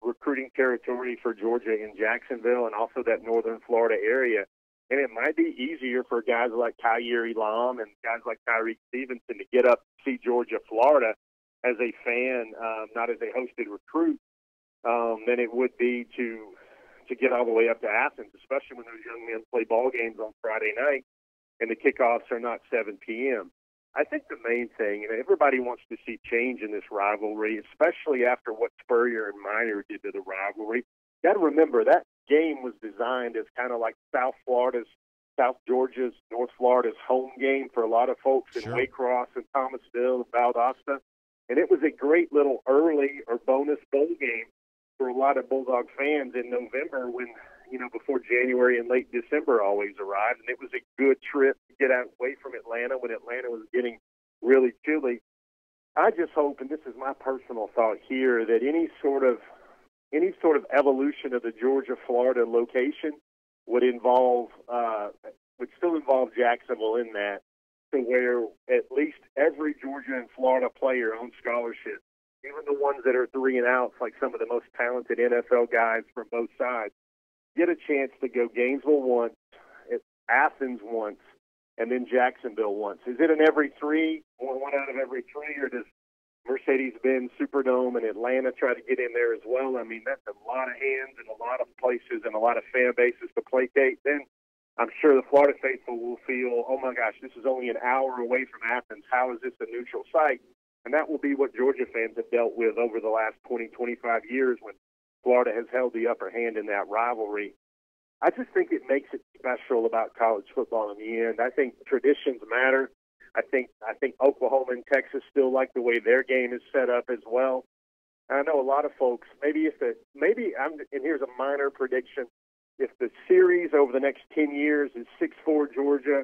recruiting territory for Georgia in Jacksonville and also that northern Florida area. And it might be easier for guys like Kyer Elam and guys like Tyree Stevenson to get up and see Georgia, Florida as a fan, not as a hosted recruit, than it would be to get all the way up to Athens, especially when those young men play ball games on Friday night and the kickoffs are not 7 p.m. I think the main thing, and everybody wants to see change in this rivalry, especially after what Spurrier and Minor did to the rivalry. You got to remember that game was designed as kind of like South Georgia's, North Florida's home game for a lot of folks in Waycross and Thomasville and Valdosta. And it was a great little early or bonus bowl game for a lot of Bulldog fans in November when, before January and late December always arrived. And it was a good trip to get away from Atlanta when Atlanta was getting really chilly. I just hope, and this is my personal thought here, that any sort of evolution of the Georgia-Florida location would still involve Jacksonville in that, to where at least every Georgia and Florida player on scholarship, even the ones that are 3 and outs, like some of the most talented NFL guys from both sides, get a chance to go Gainesville once, Athens once, and then Jacksonville once. Is it an every 3, one out of every 3, or does Mercedes-Benz Superdome and Atlanta try to get in there as well? I mean, that's a lot of hands and a lot of places and a lot of fan bases to placate. Then I'm sure the Florida faithful will feel, oh my gosh, this is only an hour away from Athens. How is this a neutral site? And that will be what Georgia fans have dealt with over the last 20, 25 years when Florida has held the upper hand in that rivalry. I just think it makes it special about college football in the end. I think traditions matter. I think Oklahoma and Texas still like the way their game is set up as well. I know a lot of folks. And here's a minor prediction: if the series over the next 10 years is 6-4 Georgia,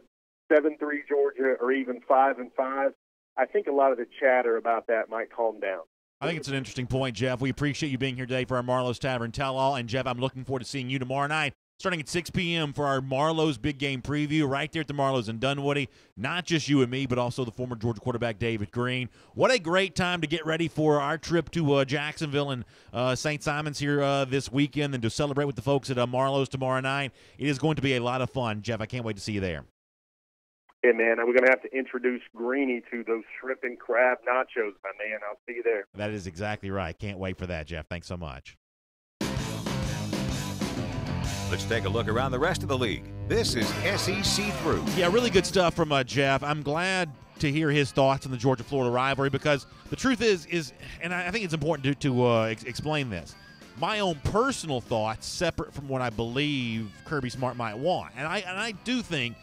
7-3 Georgia, or even 5-5, I think a lot of the chatter about that might calm down.
I think it's an interesting point, Jeff. We appreciate you being here today for our Marlo's Tavern Tell-All. And, Jeff, I'm looking forward to seeing you tomorrow night, starting at 6 p.m. for our Marlo's Big Game Preview right there at the Marlo's in Dunwoody. Not just you and me, but also the former Georgia quarterback David Green. What a great time to get ready for our trip to Jacksonville and St. Simon's here this weekend, and to celebrate with the folks at Marlo's tomorrow night. It is going to be a lot of fun. Jeff, I can't wait to see you there.
Hey, man, we're going to have to introduce Greeny to those shrimp and crab nachos, my man. I'll see you there.
That is exactly right. Can't wait for that, Jeff. Thanks so much.
Let's take a look around the rest of the league. This is SEC Through.
Yeah, really good stuff from Jeff. I'm glad to hear his thoughts on the Georgia-Florida rivalry, because the truth is, and I think it's important to explain this, my own personal thoughts separate from what I believe Kirby Smart might want. And I do think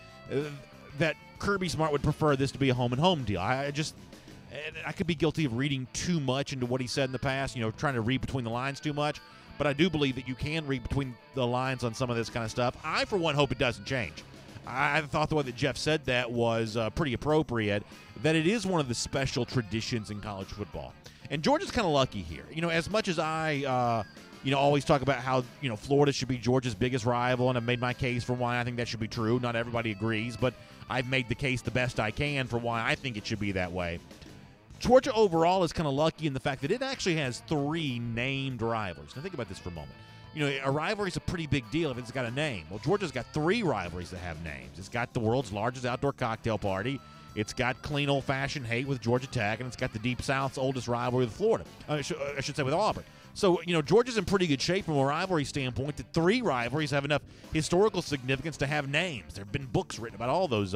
that Kirby Smart would prefer this to be a home-and-home deal. I could be guilty of reading too much into what he said in the past, trying to read between the lines too much. But I do believe that you can read between the lines on some of this kind of stuff. I, for one, hope it doesn't change. I thought the way that Jeff said that was pretty appropriate, that it is one of the special traditions in college football. And Georgia's kind of lucky here. As much as I always talk about how, Florida should be Georgia's biggest rival, and I've made my case for why I think that should be true. Not everybody agrees, but I've made the case the best I can for why I think it should be that way. Georgia overall is kind of lucky in the fact that it actually has 3 named rivalries. Now think about this for a moment. A rivalry is a pretty big deal if it's got a name. Well, Georgia's got 3 rivalries that have names. It's got the world's largest outdoor cocktail party. It's got clean old-fashioned hate with Georgia Tech, and it's got the Deep South's oldest rivalry with Florida. I should say with Auburn. So, Georgia's in pretty good shape from a rivalry standpoint that 3 rivalries have enough historical significance to have names. There have been books written about all those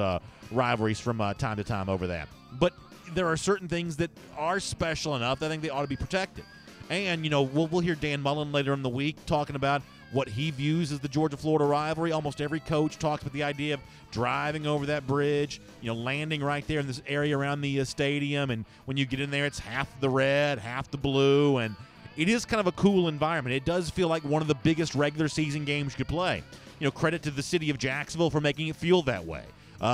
rivalries from time to time over that. But there are certain things that are special enough that I think they ought to be protected. And, we'll hear Dan Mullen later in the week talking about what he views as the Georgia-Florida rivalry. Almost every coach talks about the idea of driving over that bridge, landing right there in this area around the stadium. And when you get in there, it's half the red, half the blue. And it is kind of a cool environment. It does feel like one of the biggest regular season games you could play. Credit to the city of Jacksonville for making it feel that way.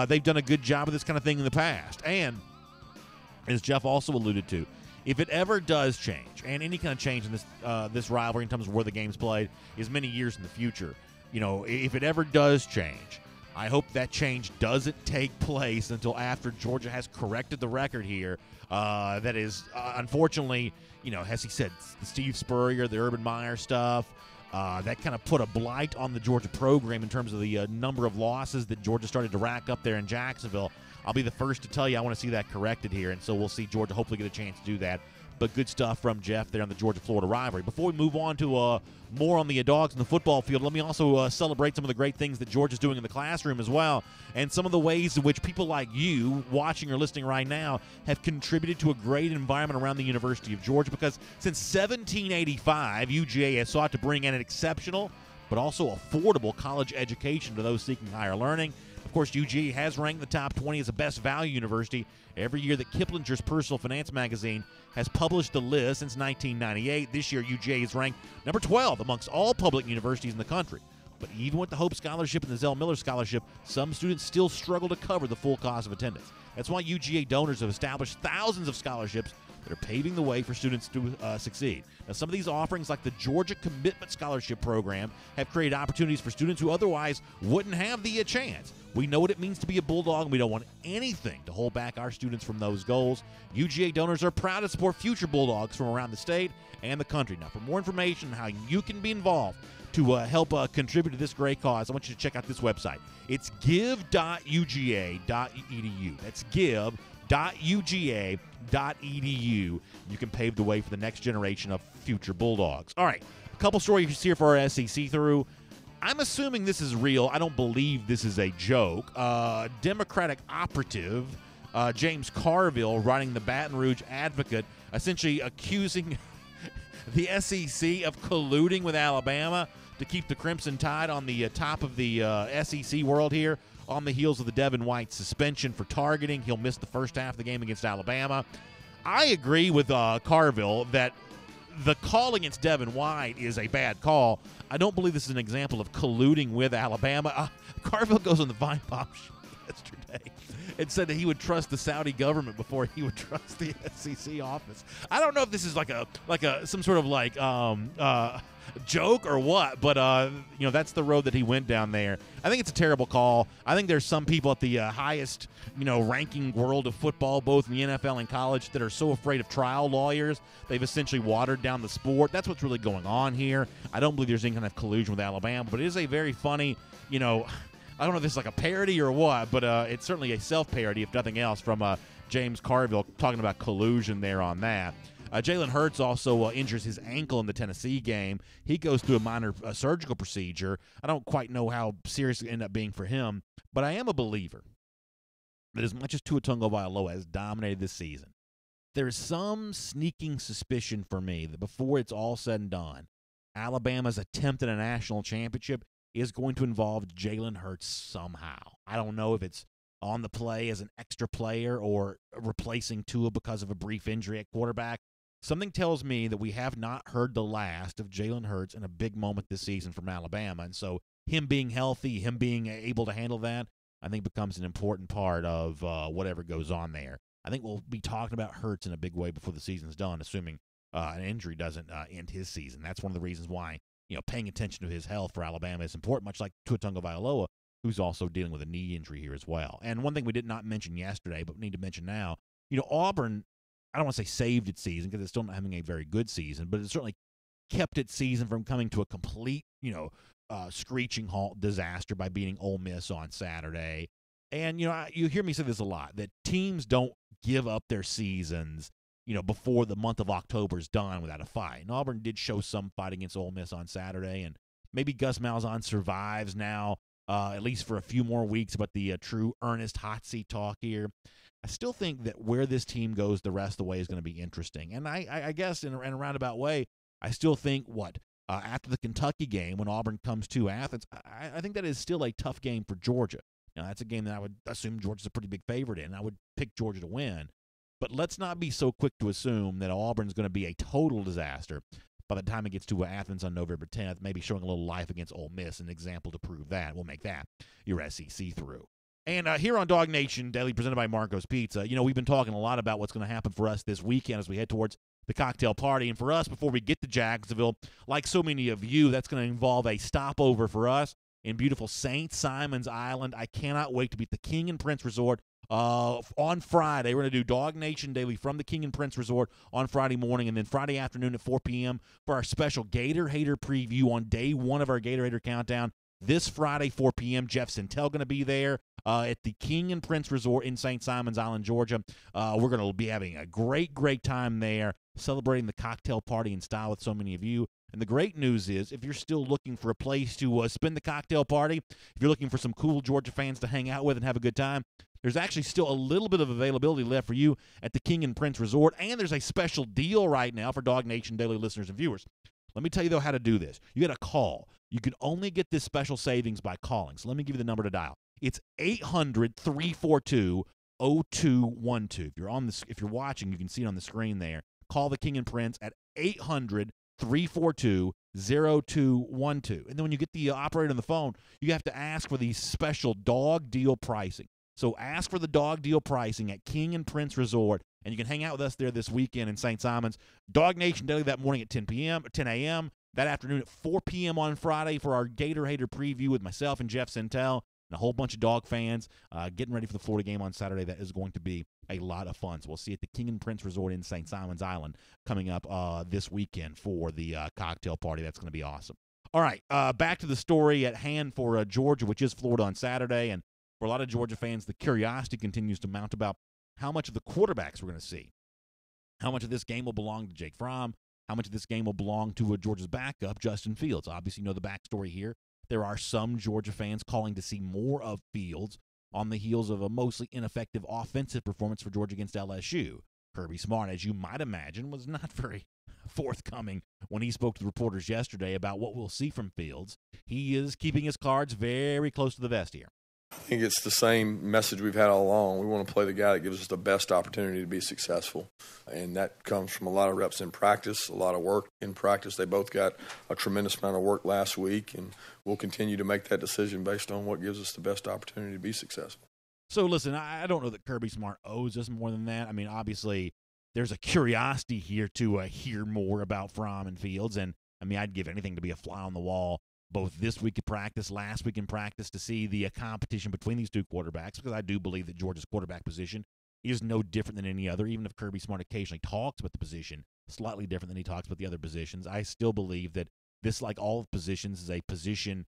They've done a good job of this kind of thing in the past. And as Jeff also alluded to, if it ever does change, and any kind of change in this rivalry in terms of where the game's played is many years in the future, if it ever does change, I hope that change doesn't take place until after Georgia has corrected the record here. That is, unfortunately, as he said, the Steve Spurrier, the Urban Meyer stuff, that kind of put a blight on the Georgia program in terms of the number of losses that Georgia started to rack up there in Jacksonville. I'll be the first to tell you I want to see that corrected here, and so we'll see Georgia hopefully get a chance to do that. But good stuff from Jeff there on the Georgia-Florida rivalry. Before we move on to more on the dogs in the football field, let me also celebrate some of the great things that Georgia's doing in the classroom as well, and some of the ways in which people like you watching or listening right now have contributed to a great environment around the University of Georgia, because since 1785, UGA has sought to bring in an exceptional but also affordable college education to those seeking higher learning. Of course, UGA has ranked in the top 20 as the best value university every year that Kiplinger's Personal Finance magazine has published the list since 1998. This year, UGA is ranked number 12 amongst all public universities in the country. But even with the Hope Scholarship and the Zell Miller Scholarship, some students still struggle to cover the full cost of attendance. That's why UGA donors have established thousands of scholarships that are paving the way for students to succeed. Now, some of these offerings, like the Georgia Commitment Scholarship Program, have created opportunities for students who otherwise wouldn't have the chance. We know what it means to be a Bulldog, and we don't want anything to hold back our students from those goals. UGA donors are proud to support future Bulldogs from around the state and the country. Now, for more information on how you can be involved to help contribute to this great cause, I want you to check out this website. It's give.uga.edu. That's give.uga.edu. You can pave the way for the next generation of future Bulldogs. All right, a couple stories here for our SEC through. I'm assuming this is real. I don't believe this is a joke. Democratic operative James Carville, writing the Baton Rouge Advocate, essentially accusing the SEC of colluding with Alabama to keep the Crimson Tide on the top of the SEC world here on the heels of the Devin White suspension for targeting. He'll miss the first half of the game against Alabama. I agree with Carville that the call against Devin White is a bad call. I don't believe this is an example of colluding with Alabama. Carville goes on the Vine Pop show yesterday and said that he would trust the Saudi government before he would trust the SEC office. I don't know if this is like some sort of joke or what, but that's the road that he went down there. I think it's a terrible call. I think there's some people at the highest ranking world of football, both in the NFL and college, that are so afraid of trial lawyers they've essentially watered down the sport. That's what's really going on here. I don't believe there's any kind of collusion with Alabama, but it is a very funny, I don't know if this is like a parody or what, but it's certainly a self-parody, if nothing else, from James Carville talking about collusion there on that. Jalen Hurts also injures his ankle in the Tennessee game. He goes through a minor surgical procedure. I don't quite know how serious it ended up being for him, but I am a believer that as much as Tua Tagovailoa has dominated this season, there is some sneaking suspicion for me that before it's all said and done, Alabama's attempt at a national championship is going to involve Jalen Hurts somehow. I don't know if it's on the play as an extra player or replacing Tua because of a brief injury at quarterback. Something tells me that we have not heard the last of Jalen Hurts in a big moment this season from Alabama. And so him being healthy, him being able to handle that, I think becomes an important part of whatever goes on there. I think we'll be talking about Hurts in a big way before the season's done, assuming an injury doesn't end his season. That's one of the reasons why paying attention to his health for Alabama is important, much like Tua Tagovailoa, who's also dealing with a knee injury here as well. And one thing we did not mention yesterday, but we need to mention now, Auburn, I don't want to say saved its season because it's still not having a very good season, but it certainly kept its season from coming to a complete, screeching halt disaster by beating Ole Miss on Saturday. And, you hear me say this a lot, that teams don't give up their seasons, before the month of October is done without a fight. And Auburn did show some fight against Ole Miss on Saturday, and maybe Gus Malzahn survives now, at least for a few more weeks, but the true earnest hot seat talk here. I still think that where this team goes the rest of the way is going to be interesting. And I guess in a roundabout way, I still think after the Kentucky game, when Auburn comes to Athens, I think that is still a tough game for Georgia. Now, that's a game that I would assume Georgia's a pretty big favorite in. I would pick Georgia to win. But let's not be so quick to assume that Auburn's going to be a total disaster by the time it gets to Athens on November 10th, maybe showing a little life against Ole Miss, an example to prove that. We'll make that your SEC through. And here on DawgNation Daily, presented by Marco's Pizza, we've been talking a lot about what's going to happen for us this weekend as we head towards the cocktail party. And for us, before we get to Jacksonville, like so many of you, that's going to involve a stopover for us in beautiful St. Simon's Island. I cannot wait to be at the King and Prince Resort on Friday. We're going to do DawgNation Daily from the King and Prince Resort on Friday morning, and then Friday afternoon at 4 p.m. for our special Gator Hater preview on day one of our Gator Hater Countdown. This Friday, 4 p.m., Jeff Sintel going to be there at the King and Prince Resort in St. Simon's Island, Georgia. We're going to be having a great, great time there, celebrating the cocktail party in style with so many of you. And the great news is, if you're still looking for a place to spend the cocktail party, if you're looking for some cool Georgia fans to hang out with and have a good time, there's actually still a little bit of availability left for you at the King and Prince Resort, and there's a special deal right now for DawgNation Daily listeners and viewers. Let me tell you, though, how to do this. You got to call. You can only get this special savings by calling. So let me give you the number to dial. It's 800-342-0212. If you're watching, you can see it on the screen there. Call the King and Prince at 800-342-0212. And then when you get the operator on the phone, you have to ask for the special dog deal pricing. So ask for the dog deal pricing at King and Prince Resort, and you can hang out with us there this weekend in St. Simon's. DawgNation Daily that morning at 10 a.m., that afternoon at 4 p.m. on Friday for our Gator Hater preview with myself and Jeff Sintel and a whole bunch of dog fans getting ready for the Florida game on Saturday. That is going to be a lot of fun. So we'll see you at the King and Prince Resort in St. Simon's Island coming up this weekend for the cocktail party. That's going to be awesome. All right, back to the story at hand for Georgia, which is Florida on Saturday. And for a lot of Georgia fans, the curiosity continues to mount about how much of the quarterbacks we're going to see. How much of this game will belong to Jake Fromm? How much of this game will belong to Georgia's backup, Justin Fields? Obviously, you know the backstory here. There are some Georgia fans calling to see more of Fields on the heels of a mostly ineffective offensive performance for Georgia against LSU. Kirby Smart, as you might imagine, was not very forthcoming when he spoke to the reporters yesterday about what we'll see from Fields. He is keeping his cards very close to the vest here.
I think it's the same message we've had all along. We want to play the guy that gives us the best opportunity to be successful, and that comes from a lot of reps in practice, a lot of work in practice. They both got a tremendous amount of work last week, and we'll continue to make that decision based on what gives us the best opportunity to be successful.
So, listen, I don't know that Kirby Smart owes us more than that. I mean, obviously, there's a curiosity here to hear more about Fromm and Fields, and, I mean, I'd give anything to be a fly on the wall both this week in practice, last week in practice, to see the competition between these two quarterbacks, because I do believe that Georgia's quarterback position is no different than any other. Even if Kirby Smart occasionally talks about the position slightly different than he talks about the other positions, I still believe that this, like all positions, is a position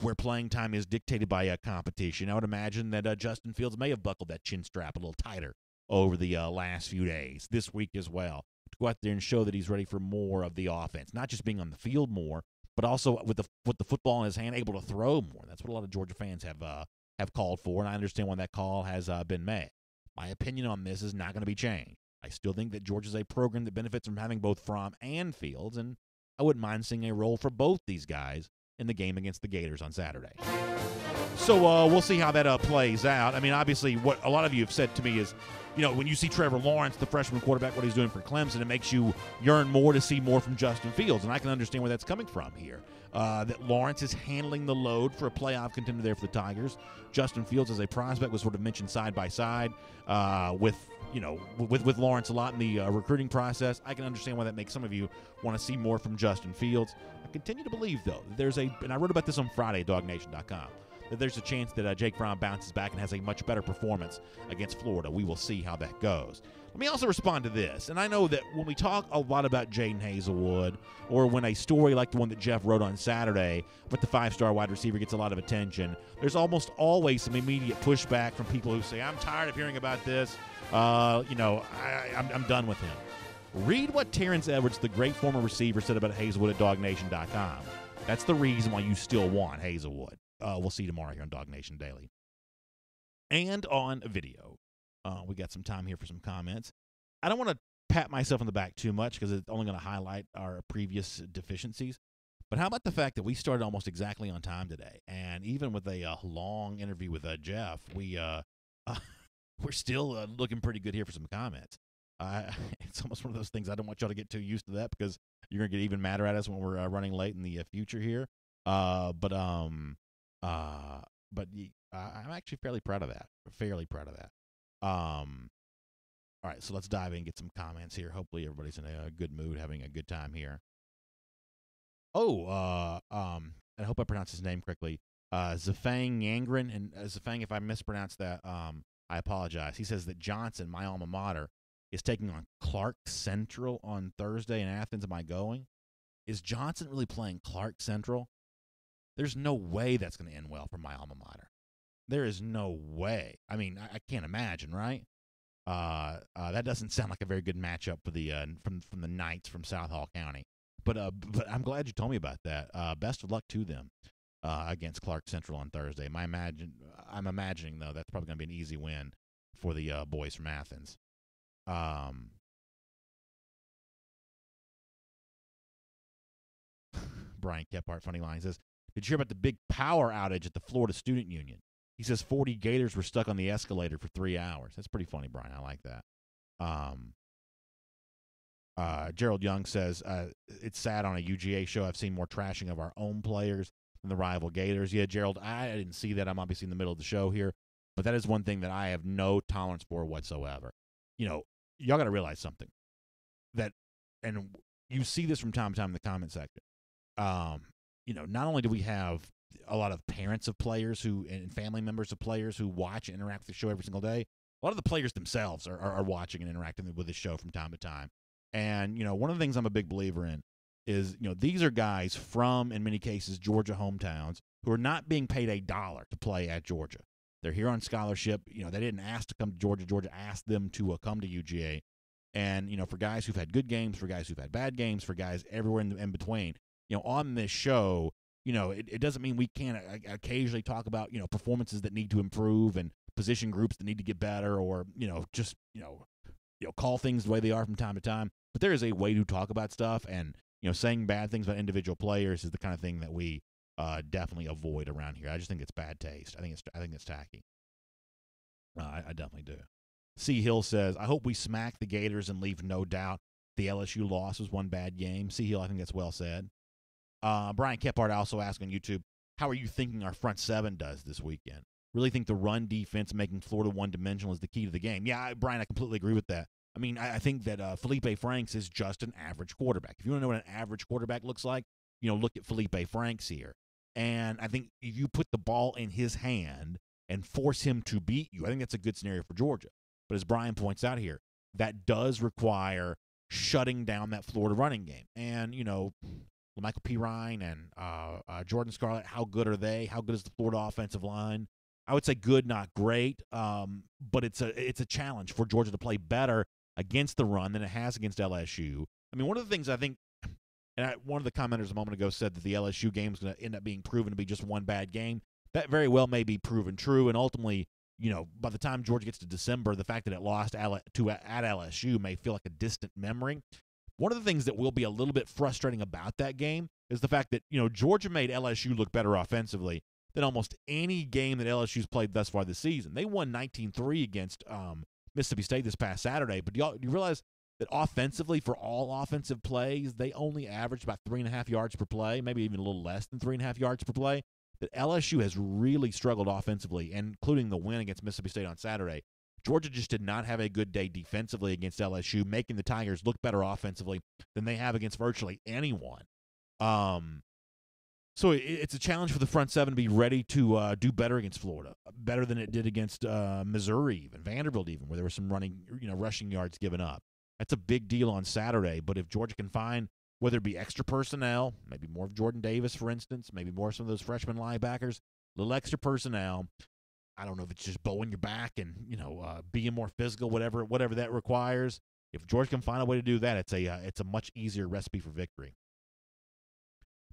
where playing time is dictated by a competition. I would imagine that Justin Fields may have buckled that chin strap a little tighter over the last few days, this week as well, to go out there and show that he's ready for more of the offense, not just being on the field more, but also with the football in his hand, able to throw more. That's what a lot of Georgia fans have called for, and I understand why that call has been made. My opinion on this is not going to be changed. I still think that Georgia's a program that benefits from having both Fromm and Fields, and I wouldn't mind seeing a role for both these guys in the game against the Gators on Saturday. So we'll see how that plays out. I mean, obviously, what a lot of you have said to me is, you know, when you see Trevor Lawrence, the freshman quarterback, what he's doing for Clemson, it makes you yearn more to see more from Justin Fields, and I can understand where that's coming from here. That Lawrence is handling the load for a playoff contender there for the Tigers. Justin Fields as a prospect was sort of mentioned side by side with Lawrence a lot in the recruiting process. I can understand why that makes some of you want to see more from Justin Fields. I continue to believe, though, that and I wrote about this on Friday at DawgNation.com, that there's a chance that Jake Fromm bounces back and has a much better performance against Florida. We will see how that goes. Let me also respond to this. And I know that when we talk a lot about Jaden Hazelwood, or when a story like the one that Jeff wrote on Saturday with the 5-star wide receiver gets a lot of attention, there's almost always some immediate pushback from people who say, I'm tired of hearing about this. I'm done with him. Read what Terrence Edwards, the great former receiver, said about Hazelwood at DawgNation.com. That's the reason why you still want Hazelwood. We'll see you tomorrow here on DawgNation Daily. And on video. We got some time here for some comments. I don't want to pat myself on the back too much because it's only going to highlight our previous deficiencies. But how about the fact that we started almost exactly on time today? And even with a long interview with Jeff, we're still looking pretty good here for some comments. It's almost one of those things I don't want y'all to get too used to that because you're going to get even madder at us when we're running late in the future here. But I'm actually fairly proud of that. All right, so let's dive in and get some comments here. Hopefully everybody's in a good mood, having a good time here. I hope I pronounced his name correctly. Zafang Yangren, and Zafang, if I mispronounced that, I apologize. He says that Johnson, my alma mater, is taking on Clark Central on Thursday in Athens. Am I going? Is Johnson really playing Clark Central? There's no way that's going to end well for my alma mater. There is no way. I mean, I can't imagine, right? That doesn't sound like a very good matchup for the from the Knights from South Hall County. But I'm glad you told me about that. Best of luck to them against Clark Central on Thursday. I'm imagining though that's probably going to be an easy win for the boys from Athens. Brian Kephart, funny line, says, "Did you hear about the big power outage at the Florida Student Union?" He says 40 Gators were stuck on the escalator for 3 hours. That's pretty funny, Brian. I like that. Gerald Young says, it's sad on a UGA show. I've seen more trashing of our own players than the rival Gators. Yeah, Gerald, I didn't see that. I'm obviously in the middle of the show here. But that is one thing that I have no tolerance for whatsoever. You know, y'all got to realize something. And you see this from time to time in the comment section. Not only do we have a lot of parents of players and family members of players who watch and interact with the show every single day, a lot of the players themselves are watching and interacting with the show from time to time. And, one of the things I'm a big believer in is, these are guys from, in many cases, Georgia hometowns who are not being paid $1 to play at Georgia. They're here on scholarship. They didn't ask to come to Georgia. Georgia asked them to come to UGA. And, for guys who've had good games, for guys who've had bad games, for guys everywhere in between, on this show, it doesn't mean we can't occasionally talk about, performances that need to improve and position groups that need to get better or, call things the way they are from time to time. But there is a way to talk about stuff, and saying bad things about individual players is the kind of thing that we definitely avoid around here. I just think it's bad taste. I think it's tacky. I definitely do. C. Hill says, I hope we smack the Gators and leave no doubt the LSU loss was one bad game. C. Hill, I think that's well said. Brian Kephart also asked on YouTube, how are you thinking our front seven does this weekend? Really think the run defense making Florida one-dimensional is the key to the game. Yeah, Brian, I completely agree with that. I mean, I think that Felipe Franks is just an average quarterback. If you want to know what an average quarterback looks like, look at Felipe Franks here. And I think if you put the ball in his hand and force him to beat you, I think that's a good scenario for Georgia. But as Brian points out here, that does require shutting down that Florida running game. And, Michael Pirine and Jordan Scarlett, how good are they? How good is the Florida offensive line? I would say good, not great, but it's a challenge for Georgia to play better against the run than it has against LSU. I mean, one of the things I think, and one of the commenters a moment ago said that the LSU game is going to end up being proven to be just one bad game. That very well may be proven true, and ultimately, by the time Georgia gets to December, the fact that it lost at LSU may feel like a distant memory. One of the things that will be a little bit frustrating about that game is the fact that, Georgia made LSU look better offensively than almost any game that LSU's played thus far this season. They won 19-3 against Mississippi State this past Saturday, but you realize that offensively, for all offensive plays, they only averaged about 3.5 yards per play, maybe even a little less than 3.5 yards per play. That LSU has really struggled offensively, including the win against Mississippi State on Saturday. Georgia just did not have a good day defensively against LSU, making the Tigers look better offensively than they have against virtually anyone. So it's a challenge for the front seven to be ready to do better against Florida, better than it did against Missouri, even Vanderbilt, even where there were some rushing yards given up. That's a big deal on Saturday. But if Georgia can find, whether it be extra personnel, maybe more of Jordan Davis, for instance, maybe more of some of those freshman linebackers, a little extra personnel. I don't know if it's just bowing your back and being more physical, whatever that requires. If Georgia can find a way to do that, it's a much easier recipe for victory.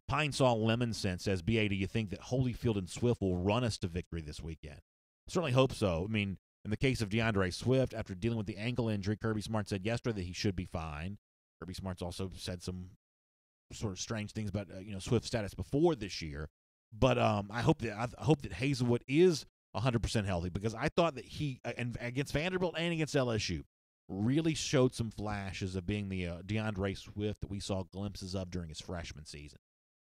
Pine Saw Lemon Scent says, BA, do you think that Holyfield and Swift will run us to victory this weekend? I certainly hope so. I mean, in the case of DeAndre Swift, after dealing with the ankle injury, Kirby Smart said yesterday that he should be fine. Kirby Smart's also said some sort of strange things about Swift's status before this year. But I hope that Hazelwood is 100% healthy, because I thought that he, and against Vanderbilt and against LSU, really showed some flashes of being the DeAndre Swift that we saw glimpses of during his freshman season.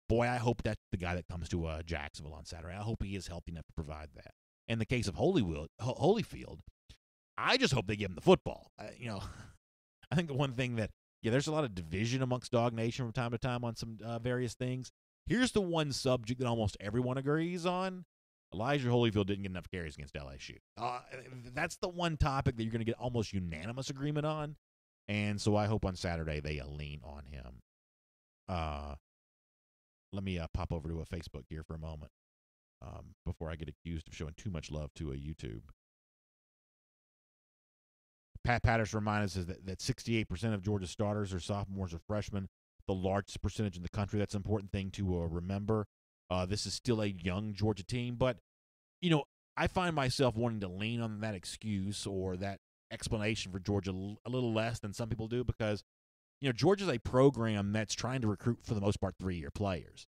Boy, I hope that's the guy that comes to Jacksonville on Saturday. I hope he is healthy enough to provide that. In the case of Holyfield, I just hope they give him the football. I think the one thing that, there's a lot of division amongst DawgNation from time to time on some various things. Here's the one subject that almost everyone agrees on. Elijah Holyfield didn't get enough carries against LSU. That's the one topic that you're going to get almost unanimous agreement on. And so I hope on Saturday they lean on him. Let me pop over to a Facebook here for a moment before I get accused of showing too much love to a YouTube. Pat Patterson reminds us that 68% of Georgia starters are sophomores or freshmen, the largest percentage in the country. That's an important thing to remember. This is still a young Georgia team, but, I find myself wanting to lean on that excuse or that explanation for Georgia a little less than some people do, because, Georgia's a program that's trying to recruit, for the most part, 3-year players.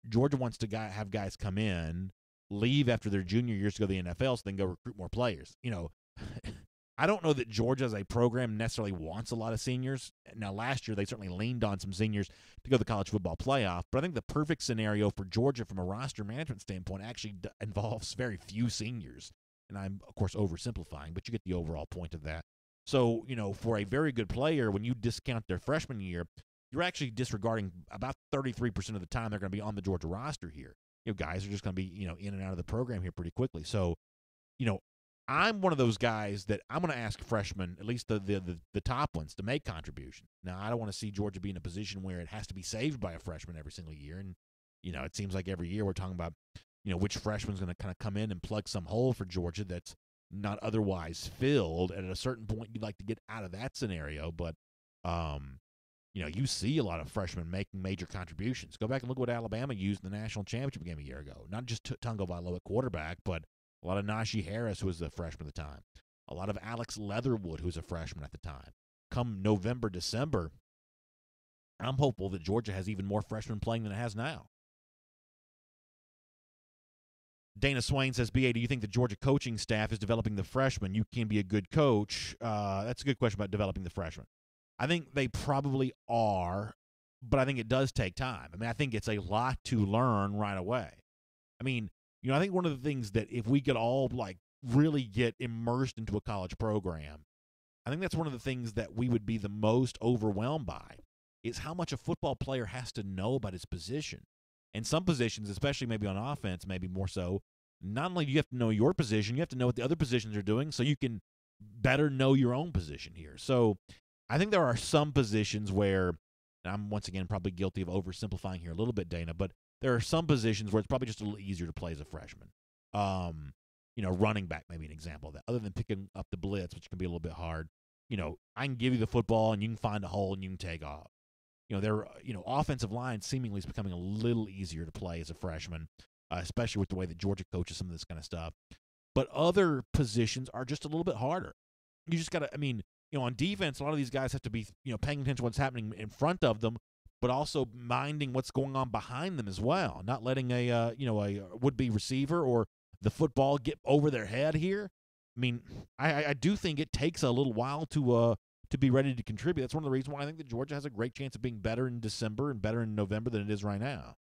Georgia wants to have guys come in, leave after their junior years to go to the NFL, so then go recruit more players. I don't know that Georgia as a program necessarily wants a lot of seniors. Now, last year they certainly leaned on some seniors to go to the college football playoff, but I think the perfect scenario for Georgia from a roster management standpoint actually involves very few seniors. And I'm, of course, oversimplifying, but you get the overall point of that. So, for a very good player, when you discount their freshman year, you're actually disregarding about 33% of the time they're going to be on the Georgia roster here. Guys are just going to be, in and out of the program here pretty quickly. So, I'm one of those guys that I'm going to ask freshmen, at least the top ones, to make contributions. Now, I don't want to see Georgia be in a position where it has to be saved by a freshman every single year. And, it seems like every year we're talking about, which freshman's going to kind of come in and plug some hole for Georgia that's not otherwise filled. And at a certain point, you'd like to get out of that scenario. But, you see a lot of freshmen making major contributions. Go back and look what Alabama used in the national championship game a year ago. Not just Tungo Vailoa at quarterback, but a lot of Najee Harris, who was a freshman at the time. A lot of Alex Leatherwood, who was a freshman at the time. come November, December, I'm hopeful that Georgia has even more freshmen playing than it has now. Dana Swain says, BA, do you think the Georgia coaching staff is developing the freshmen? You can be a good coach. That's a good question about developing the freshmen. I think they probably are, but I think it does take time. I mean, I think it's a lot to learn right away. I mean, I think one of the things that if we could all, really get immersed into a college program, I think that's one of the things that we would be the most overwhelmed by is how much a football player has to know about his position. And some positions, especially maybe on offense, maybe more so, not only do you have to know your position, you have to know what the other positions are doing so you can better know your own position here. So I think there are some positions where, and I'm once again probably guilty of oversimplifying here a little bit, Dana, but there are some positions where it's probably just a little easier to play as a freshman. Running back may be an example of that. Other than picking up the blitz, which can be a little bit hard, I can give you the football and you can find a hole and you can take off. Offensive line seemingly is becoming a little easier to play as a freshman, especially with the way that Georgia coaches some of this kind of stuff. But other positions are just a little bit harder. You just got to, on defense, a lot of these guys have to be, paying attention to what's happening in front of them, but also minding what's going on behind them as well, not letting a would-be receiver or the football get over their head here. I do think it takes a little while to be ready to contribute. That's one of the reasons why I think that Georgia has a great chance of being better in December and better in November than it is right now.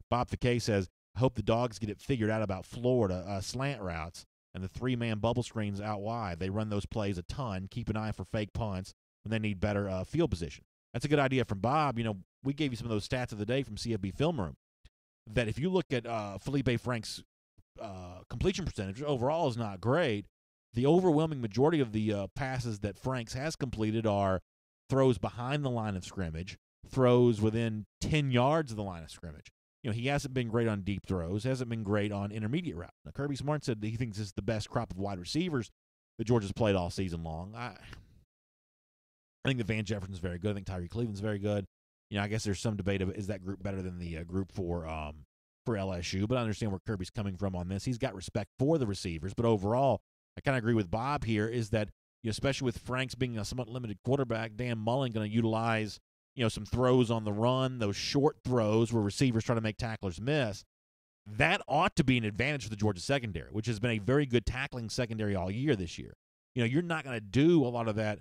Bob Fakay says, I hope the Dogs get it figured out about Florida slant routes and the three-man bubble screens out wide. They run those plays a ton. Keep an eye for fake punts when they need better field position. That's a good idea from Bob. We gave you some of those stats of the day from CFB Film Room, that if you look at Felipe Frank's completion percentage, overall is not great. The overwhelming majority of the passes that Franks has completed are throws behind the line of scrimmage, throws within 10 yards of the line of scrimmage. He hasn't been great on deep throws, hasn't been great on intermediate route. Now, Kirby Smart said that he thinks this is the best crop of wide receivers that Georgia's played all season long. I think that Van Jefferson's very good. I think Tyree Cleveland's very good. I guess there's some debate of is that group better than the group for LSU, but I understand where Kirby's coming from on this. He's got respect for the receivers, but overall, I kind of agree with Bob here is that, especially with Franks being a somewhat limited quarterback, Dan Mullen going to utilize, some throws on the run, those short throws where receivers try to make tacklers miss. That ought to be an advantage for the Georgia secondary, which has been a very good tackling secondary all year this year. You're not going to do a lot of that,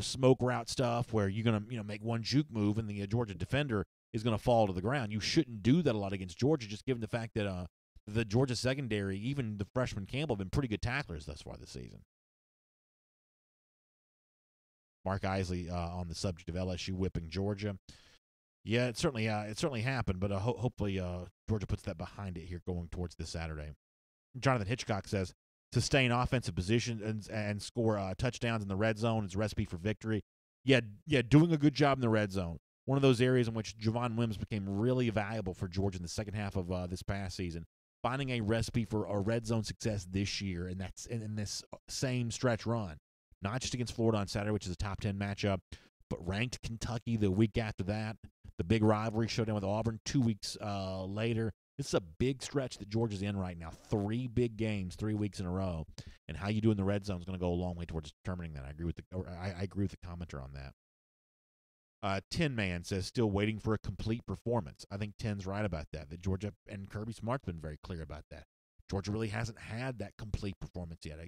smoke route stuff where you're going to, make one juke move and the Georgia defender is going to fall to the ground. You shouldn't do that a lot against Georgia, just given the fact that the Georgia secondary, even the freshman Campbell, have been pretty good tacklers thus far this season. Mark Isley on the subject of LSU whipping Georgia. Yeah, it certainly happened, but hopefully Georgia puts that behind it here going towards this Saturday. Jonathan Hitchcock says, sustain offensive position and score touchdowns in the red zone is a recipe for victory. Yeah, doing a good job in the red zone. One of those areas in which Javon Wims became really valuable for Georgia in the second half of this past season. Finding a recipe for a red zone success this year, and that's in this same stretch run. Not just against Florida on Saturday, which is a top 10 matchup, but ranked Kentucky the week after that. The big rivalry showdown with Auburn 2 weeks later. This is a big stretch that Georgia's in right now. 3 big games, 3 weeks in a row. And how you do in the red zone is going to go a long way towards determining that. I agree with the commenter on that. Tin Man says, still waiting for a complete performance. I think Tin's right about that. That Georgia and Kirby Smart's been very clear about that. Georgia really hasn't had that complete performance yet.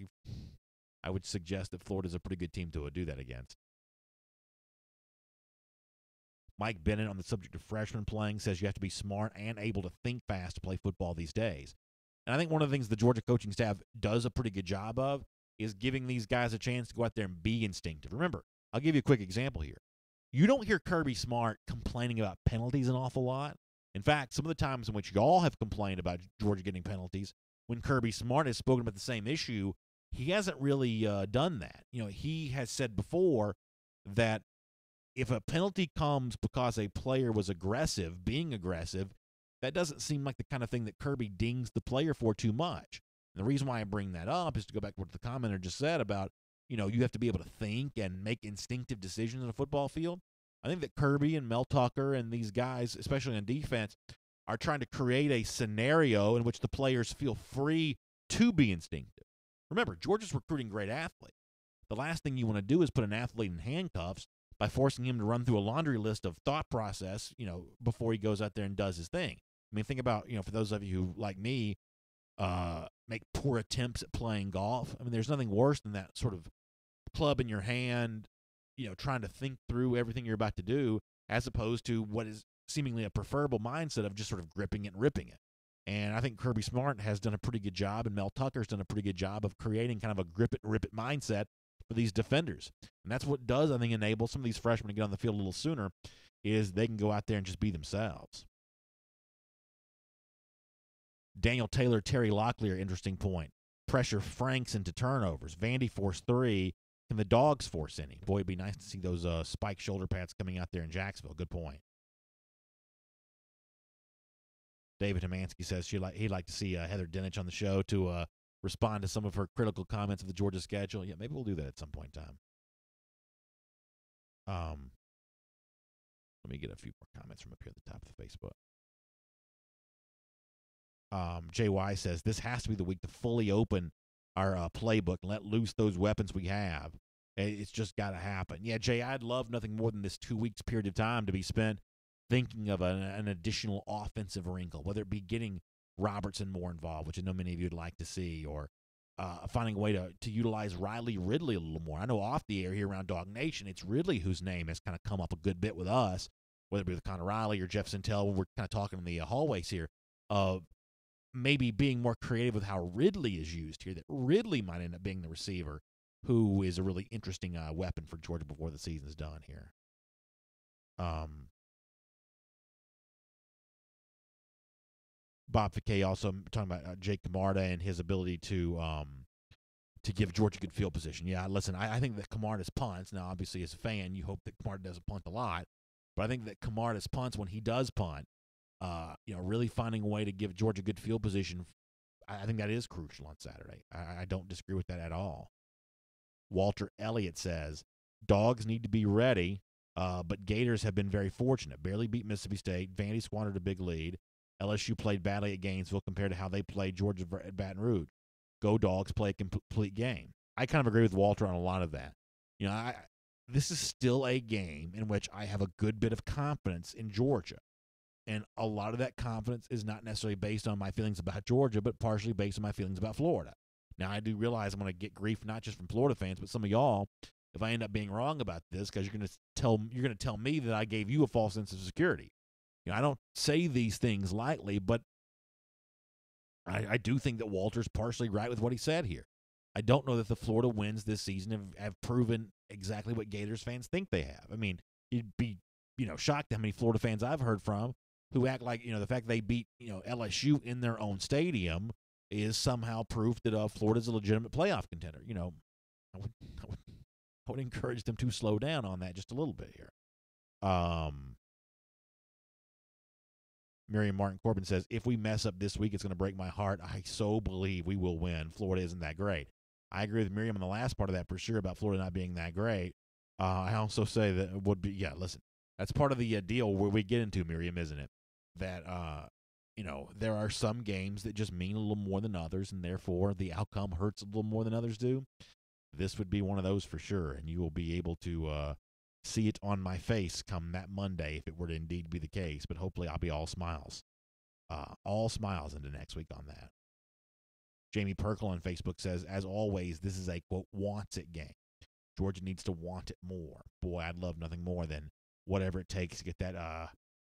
I would suggest that Florida's a pretty good team to do that against. Mike Bennett on the subject of freshmen playing says you have to be smart and able to think fast to play football these days. And I think one of the things the Georgia coaching staff does a pretty good job of is giving these guys a chance to go out there and be instinctive. Remember, I'll give you a quick example here. You don't hear Kirby Smart complaining about penalties an awful lot. In fact, some of the times in which y'all have complained about Georgia getting penalties, when Kirby Smart has spoken about the same issue, he hasn't really done that. He has said before that if a penalty comes because a player was being aggressive, that doesn't seem like the kind of thing that Kirby dings the player for too much. And the reason why I bring that up is to go back to what the commenter just said about, you have to be able to think and make instinctive decisions in a football field. I think that Kirby and Mel Tucker and these guys, especially on defense, are trying to create a scenario in which the players feel free to be instinctive. Remember, Georgia's recruiting great athletes, the last thing you want to do is put an athlete in handcuffs by forcing him to run through a laundry list of thought process, before he goes out there and does his thing. I mean, think about, for those of you who, like me, make poor attempts at playing golf. I mean, there's nothing worse than that sort of club in your hand, trying to think through everything you're about to do, as opposed to what is seemingly a preferable mindset of just sort of gripping it and ripping it. And I think Kirby Smart has done a pretty good job, and Mel Tucker's done a pretty good job of creating kind of a grip it and rip it mindset for these defenders. And that's what does, I think, enable some of these freshmen to get on the field a little sooner, is they can go out there and just be themselves. Daniel Taylor, Terry Locklear, interesting point. Pressure Franks into turnovers. Vandy forced 3. Can the Dogs force any? Boy, it'd be nice to see those spike shoulder pads coming out there in Jacksonville. Good point. David Hamansky says he'd like to see Heather Dinich on the show to respond to some of her critical comments of the Georgia schedule. Yeah, maybe we'll do that at some point in time. Let me get a few more comments from up here at the top of the Facebook. JY says, this has to be the week to fully open our playbook and let loose those weapons we have. It's just got to happen. Yeah, Jay, I'd love nothing more than this 2 weeks period of time to be spent thinking of an additional offensive wrinkle, whether it be getting Robertson more involved, which I know many of you would like to see, or finding a way to utilize Riley Ridley a little more. I know off the air here around DawgNation, it's Ridley whose name has kind of come up a good bit with us, whether it be with Connor Riley or Jeff Sintel, when we're kind of talking in the hallways here, of maybe being more creative with how Ridley is used here, that Ridley might end up being the receiver who is a really interesting weapon for Georgia before the season's done here. Bob Fickey also talking about Jake Camarda and his ability to give Georgia good field position. Yeah, listen, I think that Camarda's punts, now obviously as a fan, you hope that Camarda doesn't punt a lot, but I think that Camarda's punts, when he does punt, really finding a way to give Georgia good field position, I think that is crucial on Saturday. I don't disagree with that at all. Walter Elliott says, Dogs need to be ready, but Gators have been very fortunate. Barely beat Mississippi State. Vandy squandered a big lead. LSU played badly at Gainesville compared to how they played Georgia at Baton Rouge. Go Dogs, play a complete game. I kind of agree with Walter on a lot of that. This is still a game in which I have a good bit of confidence in Georgia. And a lot of that confidence is not necessarily based on my feelings about Georgia, but partially based on my feelings about Florida. Now, I do realize I'm going to get grief not just from Florida fans, but some of y'all, if I end up being wrong about this, because you're going to tell me that I gave you a false sense of security. I don't say these things lightly, but I do think that Walter's partially right with what he said here. I don't know that the Florida wins this season have proven exactly what Gators fans think they have. I mean, you'd be shocked how many Florida fans I've heard from who act like the fact they beat LSU in their own stadium is somehow proof that Florida's a legitimate playoff contender. I would encourage them to slow down on that just a little bit here. Miriam Martin Corbin says, if we mess up this week, it's going to break my heart. I so believe we will win. Florida isn't that great. I agree with Miriam on the last part of that for sure about Florida not being that great. I also say that it would be, listen, that's part of the deal where we get into, Miriam, isn't it? That, there are some games that just mean a little more than others, and therefore the outcome hurts a little more than others do. This would be one of those for sure, and you will be able to see it on my face come that Monday if it were to indeed be the case, but hopefully I'll be all smiles. All smiles into next week on that. Jamie Perkle on Facebook says, as always, this is a, quote, wants it game. Georgia needs to want it more. Boy, I'd love nothing more than whatever it takes to get that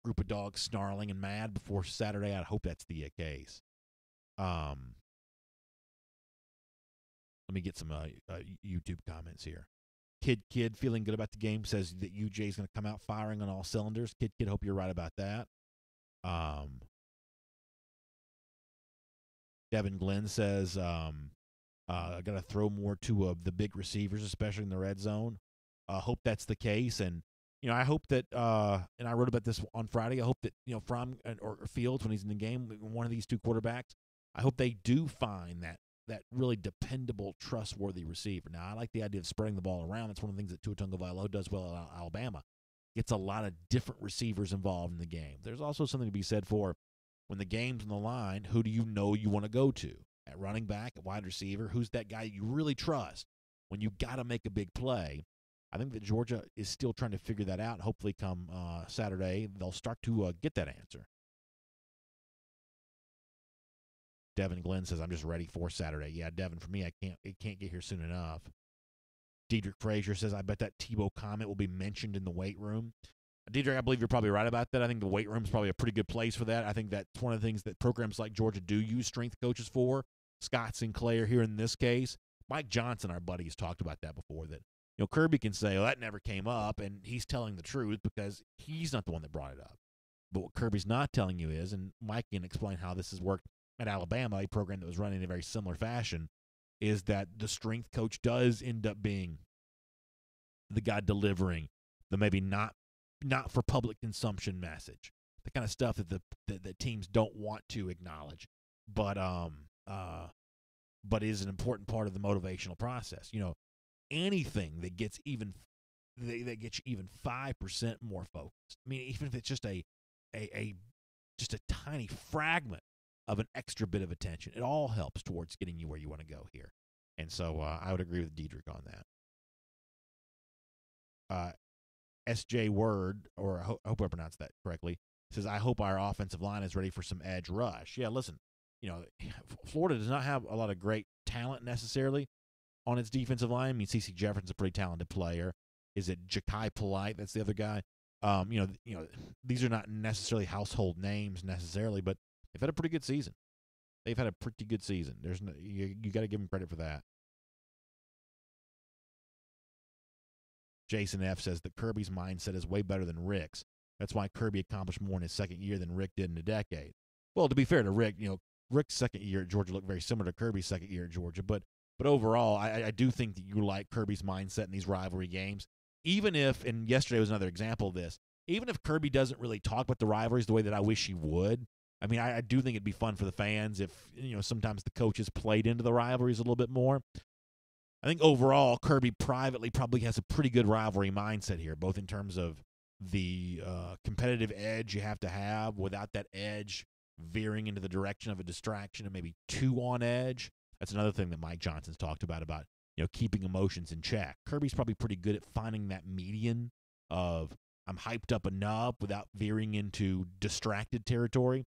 group of dogs snarling and mad before Saturday. I hope that's the case. Let me get some YouTube comments here. Kid feeling good about the game says that UJ is going to come out firing on all cylinders. Kid, hope you're right about that. Devin Glenn says, I got to throw more to the big receivers, especially in the red zone. Hope that's the case. And, I hope that, and I wrote about this on Friday, I hope that, Fromm or Fields, when he's in the game, one of these two quarterbacks, I hope they do find that really dependable, trustworthy receiver. Now, I like the idea of spreading the ball around. That's one of the things that Tua Tagovailoa does well at Alabama. Gets a lot of different receivers involved in the game. There's also something to be said for when the game's on the line, who do you know you want to go to? At running back, at wide receiver, who's that guy you really trust? when you got to make a big play. I think that Georgia is still trying to figure that out. Hopefully come Saturday, they'll start to get that answer. Devin Glenn says, I'm just ready for Saturday. Yeah, Devin, for me, it can't get here soon enough. Diedrich Frazier says, I bet that Tebow comment will be mentioned in the weight room. Diedrich, I believe you're probably right about that. I think the weight room is probably a pretty good place for that. I think that's one of the things that programs like Georgia do use strength coaches for. Scott Sinclair here in this case. Mike Johnson, our buddy, has talked about that before, that Kirby can say, oh, that never came up, and he's telling the truth because he's not the one that brought it up. But what Kirby's not telling you is, and Mike can explain how this has worked at Alabama, a program that was run in a very similar fashion, is that the strength coach does end up being the guy delivering the maybe not for public consumption message, the kind of stuff that the teams don't want to acknowledge, but is an important part of the motivational process. Anything that gets you even 5% more focused. I mean, even if it's just a tiny fragment of an extra bit of attention, it all helps towards getting you where you want to go here. And so I would agree with Diedrich on that. S.J. Word, or I hope I pronounced that correctly, says, I hope our offensive line is ready for some edge rush. Yeah, listen, Florida does not have a lot of great talent necessarily on its defensive line. I mean, C.C. Jefferson's a pretty talented player. Is it Ja'Kai Polite? That's the other guy. These are not necessarily household names necessarily, but they've had a pretty good season. They've had a pretty good season. You got to give them credit for that. Jason F. says that Kirby's mindset is way better than Rick's. That's why Kirby accomplished more in his second year than Rick did in a decade. Well, to be fair to Rick, Rick's second year at Georgia looked very similar to Kirby's second year at Georgia, but overall, I do think that you like Kirby's mindset in these rivalry games. Even if, and yesterday was another example of this, even if Kirby doesn't really talk about the rivalries the way that I wish he would, I mean, I do think it'd be fun for the fans if, sometimes the coaches played into the rivalries a little bit more. I think overall, Kirby privately probably has a pretty good rivalry mindset here, both in terms of the competitive edge you have to have without that edge veering into the direction of a distraction and maybe too on edge. That's another thing that Mike Johnson's talked about keeping emotions in check. Kirby's probably pretty good at finding that median of I'm hyped up enough without veering into distracted territory.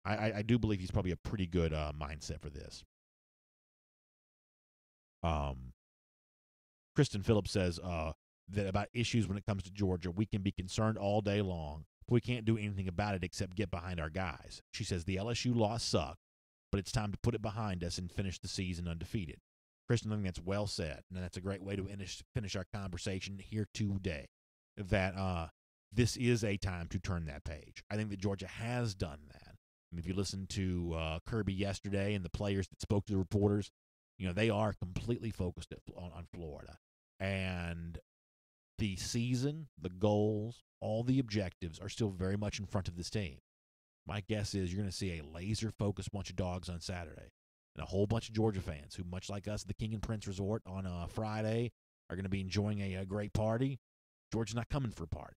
I do believe he's probably a pretty good mindset for this. Kristen Phillips says that about issues when it comes to Georgia, we can be concerned all day long, but we can't do anything about it except get behind our guys. She says the LSU loss sucked, but it's time to put it behind us and finish the season undefeated. Kristen, I think that's well said, and that's a great way to finish our conversation here today, that this is a time to turn that page. I think that Georgia has done that. I mean, if you listen to Kirby yesterday and the players that spoke to the reporters, they are completely focused on Florida. And the season, the goals, all the objectives are still very much in front of this team. My guess is you're going to see a laser-focused bunch of dogs on Saturday and a whole bunch of Georgia fans who, much like us at the King and Prince Resort on Friday, are going to be enjoying a great party. Georgia's not coming for a party.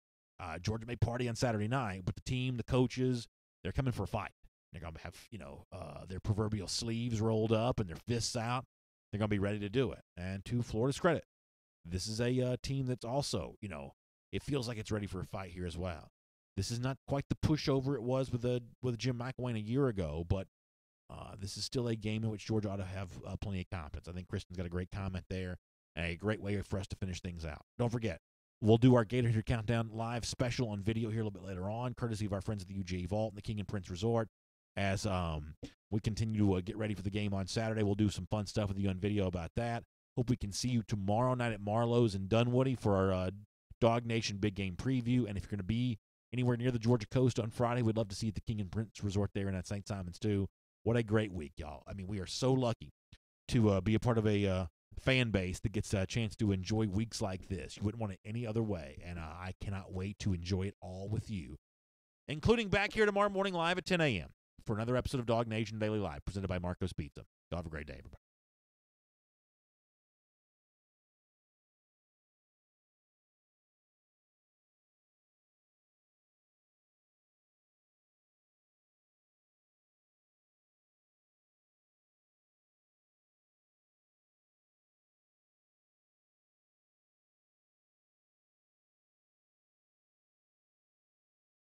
Georgia may party on Saturday night, but the team, the coaches, they're coming for a fight. They're going to have, their proverbial sleeves rolled up and their fists out. They're going to be ready to do it. And to Florida's credit, this is a team that's also, it feels like it's ready for a fight here as well. This is not quite the pushover it was with Jim McElwain a year ago, but this is still a game in which Georgia ought to have plenty of confidence. I think Kristen's got a great comment there and a great way for us to finish things out. Don't forget, we'll do our Gator Hitter Countdown live special on video here a little bit later on, courtesy of our friends at the UGA Vault and the King and Prince Resort. As we continue to get ready for the game on Saturday, we'll do some fun stuff with you on video about that. Hope we can see you tomorrow night at Marlo's in Dunwoody for our DawgNation Big Game Preview. And if you're going to be anywhere near the Georgia coast on Friday, we'd love to see you at the King and Prince Resort there in at St. Simons too. What a great week, y'all. I mean, we are so lucky to be a part of a fan base that gets a chance to enjoy weeks like this. You wouldn't want it any other way, and I cannot wait to enjoy it all with you, including back here tomorrow morning live at 10 a.m. for another episode of DawgNation Daily Live, presented by Marco's Pizza. Y'all have a great day, everybody.